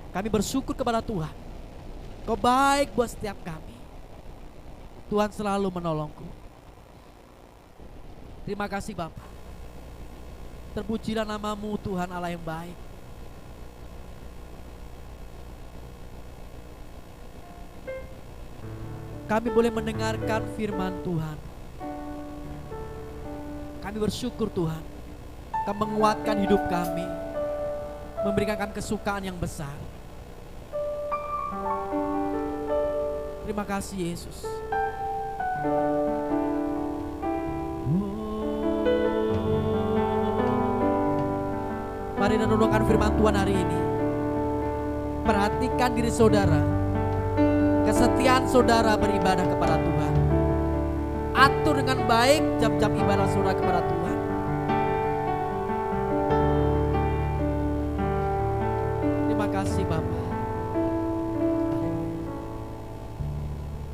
Kami bersyukur kepada Tuhan. Kau baik buat setiap kami. Tuhan selalu menolongku. Terima kasih Bapa. Terpujilah namamu Tuhan Allah yang baik. Kami boleh mendengarkan firman Tuhan. Kami bersyukur Tuhan. Kau menguatkan hidup kami. Memberikan kami kesukaan yang besar. Terima kasih Yesus. Mari renungkan firman Tuhan hari ini. Perhatikan diri saudara. Kesetiaan saudara beribadah kepada Tuhan. Atur dengan baik jam-jam ibadah saudara kepada Tuhan. Terima kasih Bapa.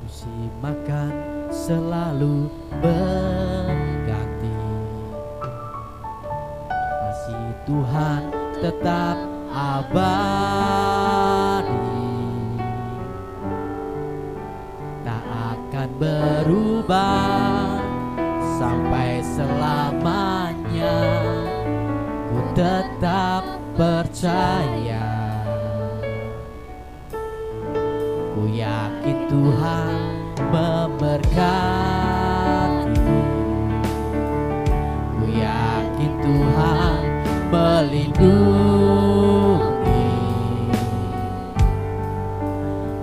Musim makan selalu berganti. Kasih Tuhan tetap abadi. Tak akan berubah sampai selamanya. Ku tetap percaya. Ku yakin Tuhan memberkati. Ku yakin Tuhan melindungi.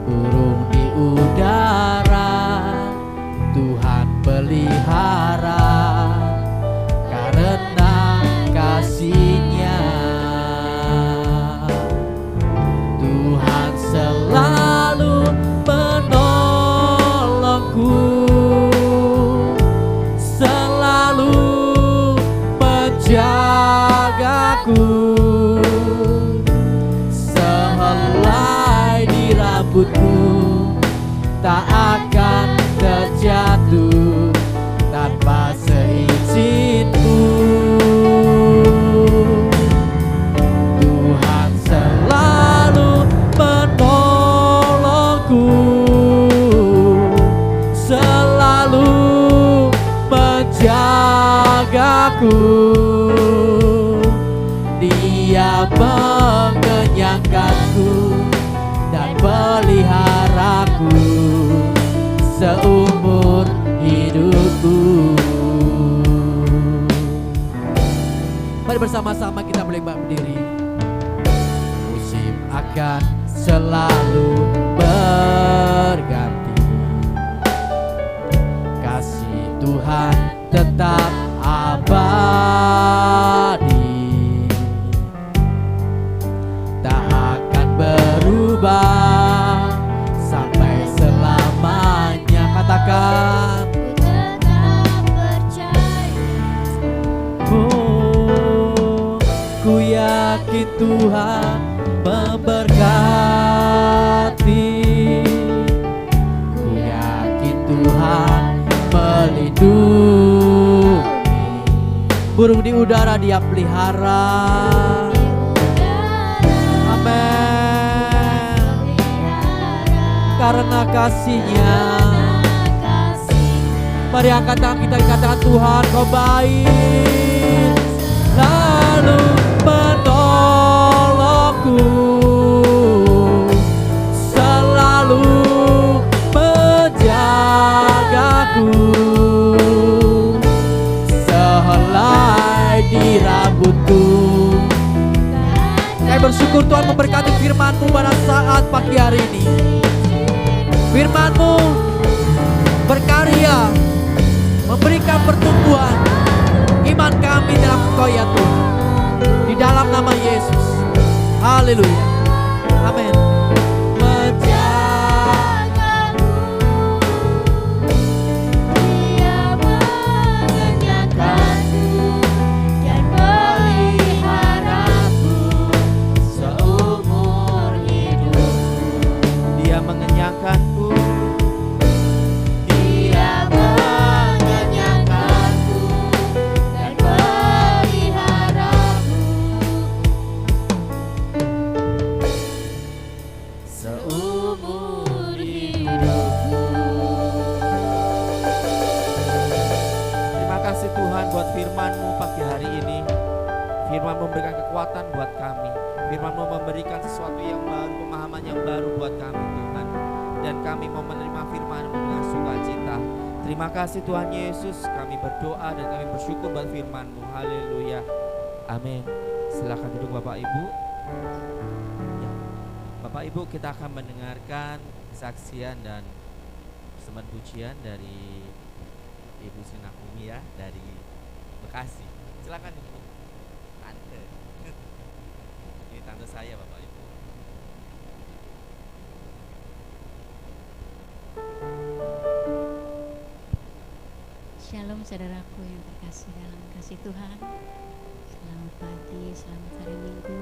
Burung di udara Tuhan pelihara karena kasih-Nya. Tuhan selalu menolongku, selalu menjagaku. Sehelai di rambutku tak akan terjatuh tanpa seizinku. Tuhan selalu menolongku, selalu menjagaku. seumur hidupku. Mari bersama-sama kita boleh berdiri. Musim akan selalu berganti, kasih Tuhan tetap abadi, tak akan berubah sampai selamanya. Katakan, Ku tetap percaya. ku yakin Tuhan memberkati, ku yakin Tuhan melindungi. Burung di udara Dia pelihara. Di udara Amin. pelihara. Karena kasih-Nya. Kasih-Nya. Mari angkat tangan kita, katakan, Tuhan Kau baik, lalu menolongku, selalu menjagaku, sehelai di rambutku. Saya bersyukur Tuhan memberkati firman-Mu pada saat pagi hari ini. Firman-Mu berkarya, memberikan pertumbuhan iman kami dalam Engkau ya Tuhan. Di dalam nama Yesus. Haleluya. Amin. Menjagaku, Dia mengenyangkanku dan peliharaku seumur hidupku. Dia mengenyangkanku, Dia mengenyangkanku dan peliharaku seumur hidupku. terima kasih Tuhan buat firman-Mu pagi hari ini. Firman memberikan kekuatan buat kami. Firman-Mu memberikan sesuatu yang baru, pemahaman yang baru buat kami Tuhan. Dan kami mau menerima firman-Mu dengan sukacita. Terima kasih Tuhan Yesus. Kami berdoa dan kami bersyukur buat firman-Mu. Haleluya. Amin. Silakan duduk Bapak Ibu. Ya. Bapak Ibu, kita akan mendengarkan kesaksian dan persembahan pujian dari Ibu Sunakumi ya, dari Bekasi. Silakan Ibu. Tante. Ini tante saya Bapak Ibu. Shalom saudaraku yang terkasih dalam kasih Tuhan. Selamat pagi, selamat hari Minggu.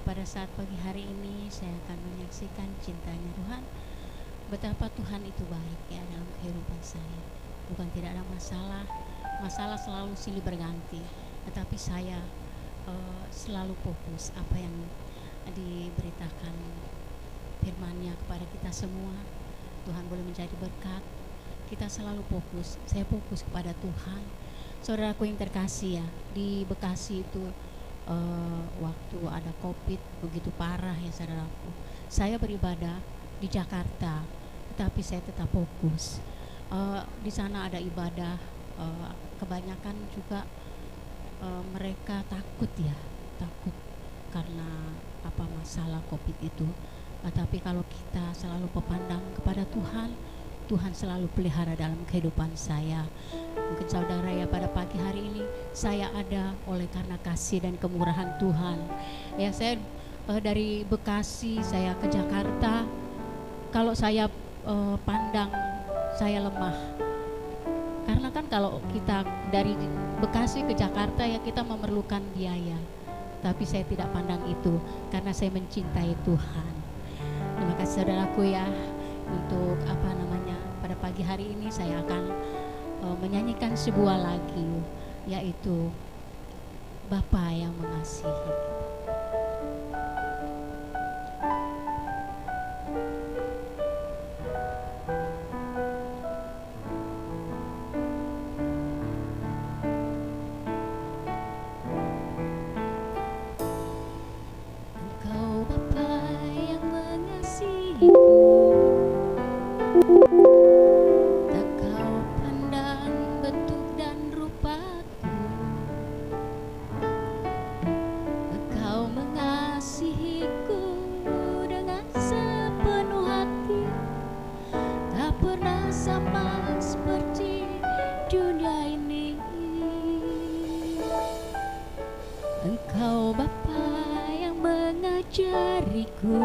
Pada saat pagi hari ini saya akan menyaksikan cintanya Tuhan. Betapa Tuhan itu baik ya dalam kehidupan saya. Bukan tidak ada masalah, masalah selalu silih berganti. Tetapi saya selalu fokus apa yang diberitakan firman-Nya kepada kita semua. Tuhan boleh menjadi berkat. Kita selalu fokus, saya fokus kepada Tuhan. Saudaraku yang terkasih ya, di Bekasi itu waktu ada COVID begitu parah ya saudaraku. Saya beribadah di Jakarta, tetapi saya tetap fokus. Di sana ada ibadah, kebanyakan juga mereka takut ya, takut karena apa masalah COVID itu. Tapi kalau kita selalu berpandang kepada Tuhan, Tuhan selalu pelihara dalam kehidupan saya. Mungkin saudara ya, pada pagi hari ini saya ada oleh karena kasih dan kemurahan Tuhan. Ya, saya dari Bekasi saya ke Jakarta. Kalau saya pandang saya lemah. Karena kan kalau kita dari Bekasi ke Jakarta ya kita memerlukan biaya. Tapi saya tidak pandang itu karena saya mencintai Tuhan. Terima kasih saudaraku ya. Untuk apa namanya, pada pagi hari ini saya akan menyanyikan sebuah lagu, yaitu Bapa yang Mengasihi. Engkau Bapa yang mengasihiku, sama seperti dunia ini. Engkau Bapa yang mengajariku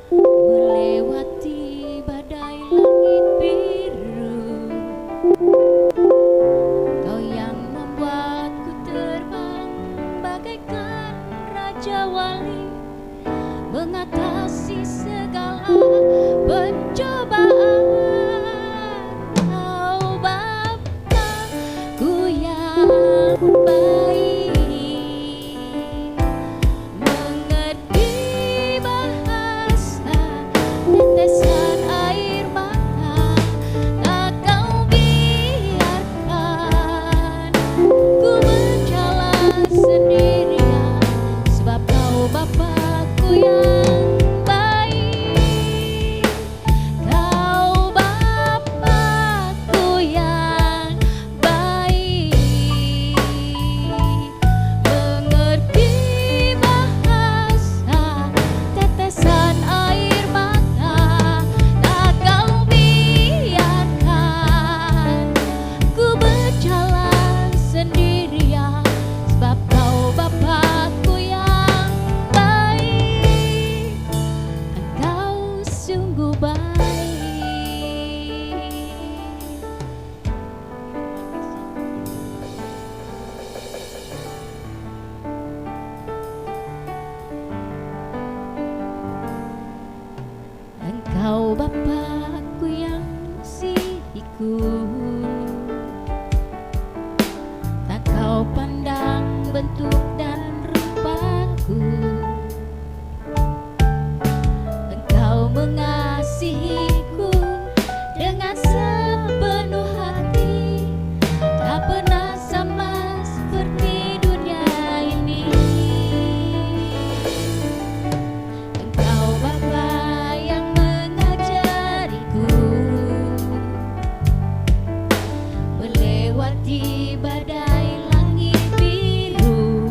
melewati badai langit biru. Kau yang membuatku terbang bagaikan raja wali, mengatasi segala pencobaan. Kau Bapa-Ku yang baik, mengerti bahasa tetesan air mata. Tak Kau biarkan ku berjalan sendirian, sebab Kau Bapa-Ku yang baik. Kau Bapa-Ku yang baik, mengerti bahasa tetesan air mata. Tak Kau biarkan ku berjalan sendirian, sebab Kau Bapa-Ku yang baik. Engkau sungguh baik. Engkau Bapa-Ku yang mengasihiku, tak Kau pandang bentuk dan rupaku. Engkau mengasihiku dengan sepenuh hati, tak pernah sama seperti dunia ini. Engkau Bapa yang mengajariku melewati badai langit biru.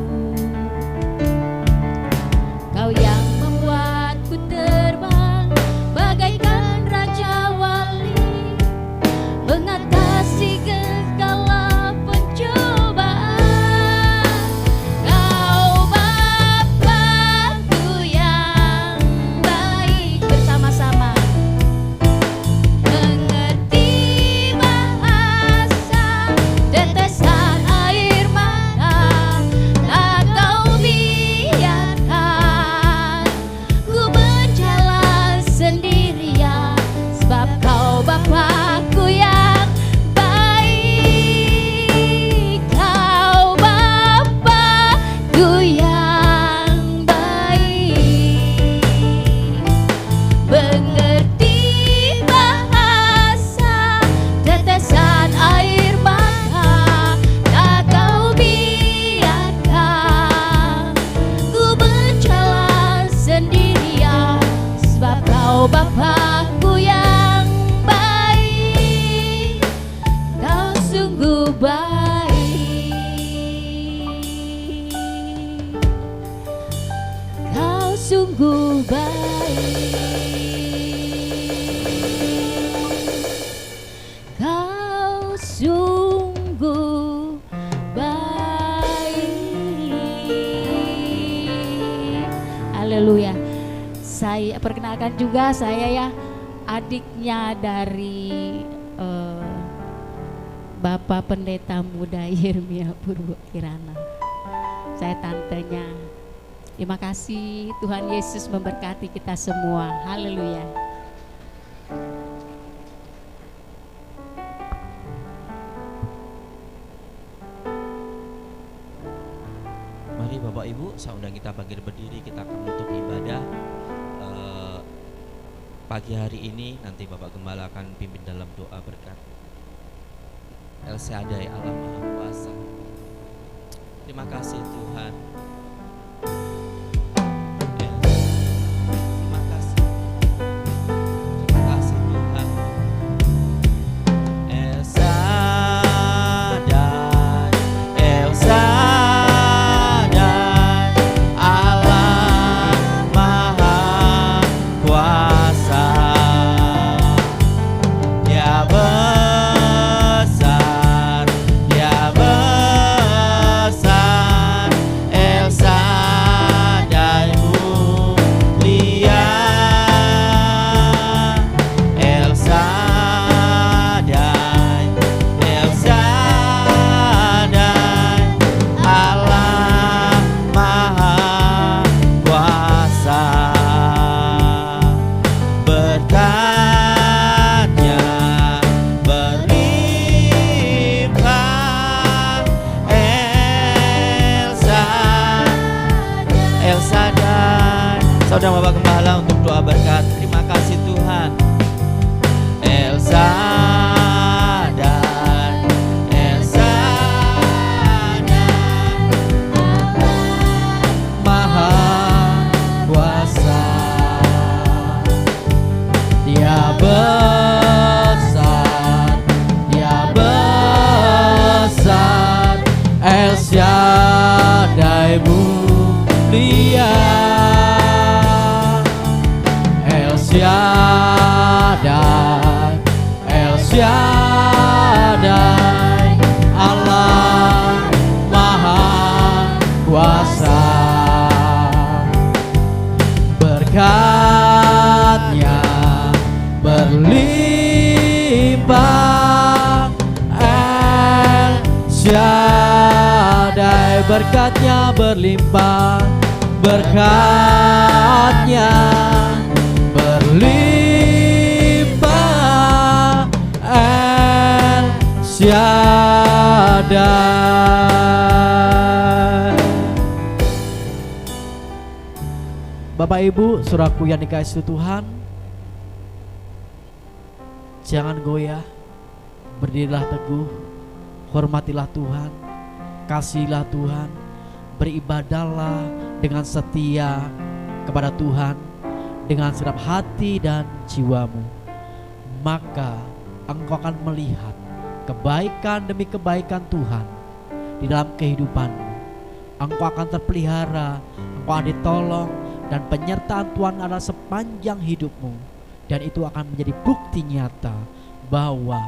Kau yang membuatku terbang bagaikan raja wali, mengatasi segala pencobaan. Kau Bapa-Ku yang baik, bersama-sama mengerti bahasa tetesan air mata. Tak Kau biarkan ku berjalan sendirian, sebab Kau Bapa-Ku yang baik. Kau Bapa-Ku yang baik, mengerti bahasa tetesan air mata. Tak Kau biarkan ku berjalan sendirian, sebab Kau Bapa-Ku yang baik. Kau sungguh baik. Kau sungguh baik. Kau sungguh baik. Haleluya. Saya perkenalkan juga, saya ya adiknya dari Bapak Pendeta Muda Yeremia Purwo Kirana. Saya tantenya. Terima kasih, Tuhan Yesus memberkati kita semua. Haleluya. Mari Bapak Ibu, saya undang kita bangkit berdiri, kita akan menutup ibadah pagi hari ini. Nanti Bapak Gembala akan pimpin dalam doa berkat. El Shaddai, Allah Maha Kuasa. Terima kasih Tuhan. Terima kasih. Terima kasih Tuhan. El Shaddai, El Shaddai, Allah Maha Kuasa. berkatnya berlimpah. El Shaddai. Saudara Bapak Gembala untuk doa berkat. Terima kasih Tuhan. El Shaddai, El Shaddai, Maha Kuasa. Dia besar, Dia besar. El Shaddai mulia. El Shaddai, El Shaddai, Allah Maha Kuasa. Berkatnya berlimpah. El Shaddai, berkatnya berlimpah. Berkatnya berlimpah. El Shaddai. Bapak Ibu, saudaraku yang dikasihi Tuhan, jangan goyah, berdirilah teguh, hormatilah Tuhan, kasihilah Tuhan, beribadahlah dengan setia kepada Tuhan dengan segenap hati dan jiwamu. Maka engkau akan melihat kebaikan demi kebaikan Tuhan di dalam kehidupanmu. Engkau akan terpelihara, engkau akan ditolong, dan penyertaan Tuhan adalah sepanjang hidupmu. Dan itu akan menjadi bukti nyata bahwa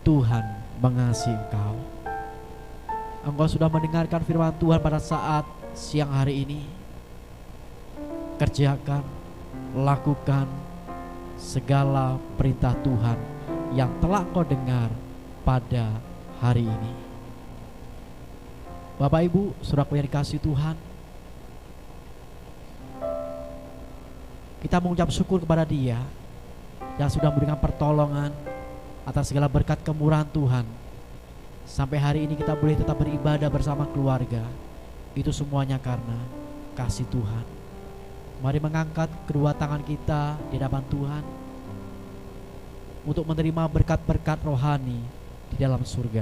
Tuhan mengasihi engkau. Engkau sudah mendengarkan firman Tuhan pada saat siang hari ini. Kerjakan, lakukan segala perintah Tuhan yang telah engkau dengar pada hari ini. Bapak Ibu, saudaraku yang dikasihi Tuhan, kita mengucap syukur kepada Dia yang sudah memberikan pertolongan atas segala berkat kemurahan Tuhan. Sampai hari ini kita boleh tetap beribadah bersama keluarga. Itu semuanya karena kasih Tuhan. Mari mengangkat kedua tangan kita di hadapan Tuhan untuk menerima berkat-berkat rohani di dalam surga.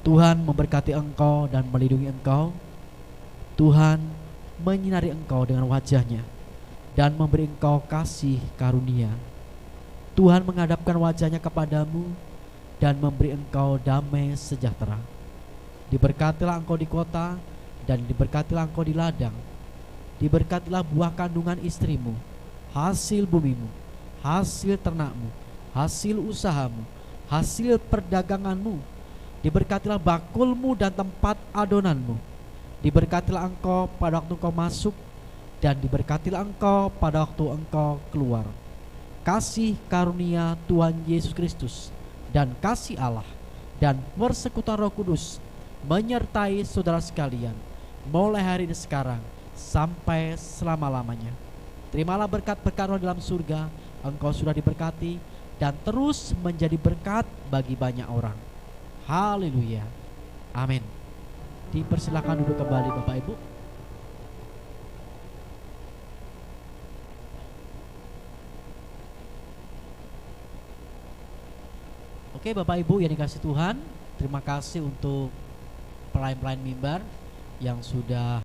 Tuhan memberkati engkau dan melindungi engkau. Tuhan menyinari engkau dengan wajah-Nya dan memberi engkau kasih karunia. Tuhan menghadapkan wajah-Nya kepadamu dan memberi engkau damai sejahtera. Diberkatilah engkau di kota dan diberkatilah engkau di ladang. Diberkatilah buah kandungan istrimu, hasil bumimu, hasil ternakmu, hasil usahamu, hasil perdaganganmu. Diberkatilah bakulmu dan tempat adonanmu. Diberkatilah engkau pada waktu engkau masuk dan diberkatilah engkau pada waktu engkau keluar. Kasih karunia Tuhan Yesus Kristus dan kasih Allah dan persekutuan Roh Kudus menyertai saudara sekalian mulai hari ini sekarang sampai selama-lamanya. Terimalah berkat-berkat roh dalam surga. Engkau sudah diberkati dan terus menjadi berkat bagi banyak orang. Haleluya. Amin. Dipersilakan duduk kembali Bapak Ibu. Oke Bapak Ibu yang dikasihi Tuhan, terima kasih untuk pelayan-pelayan mimbar yang sudah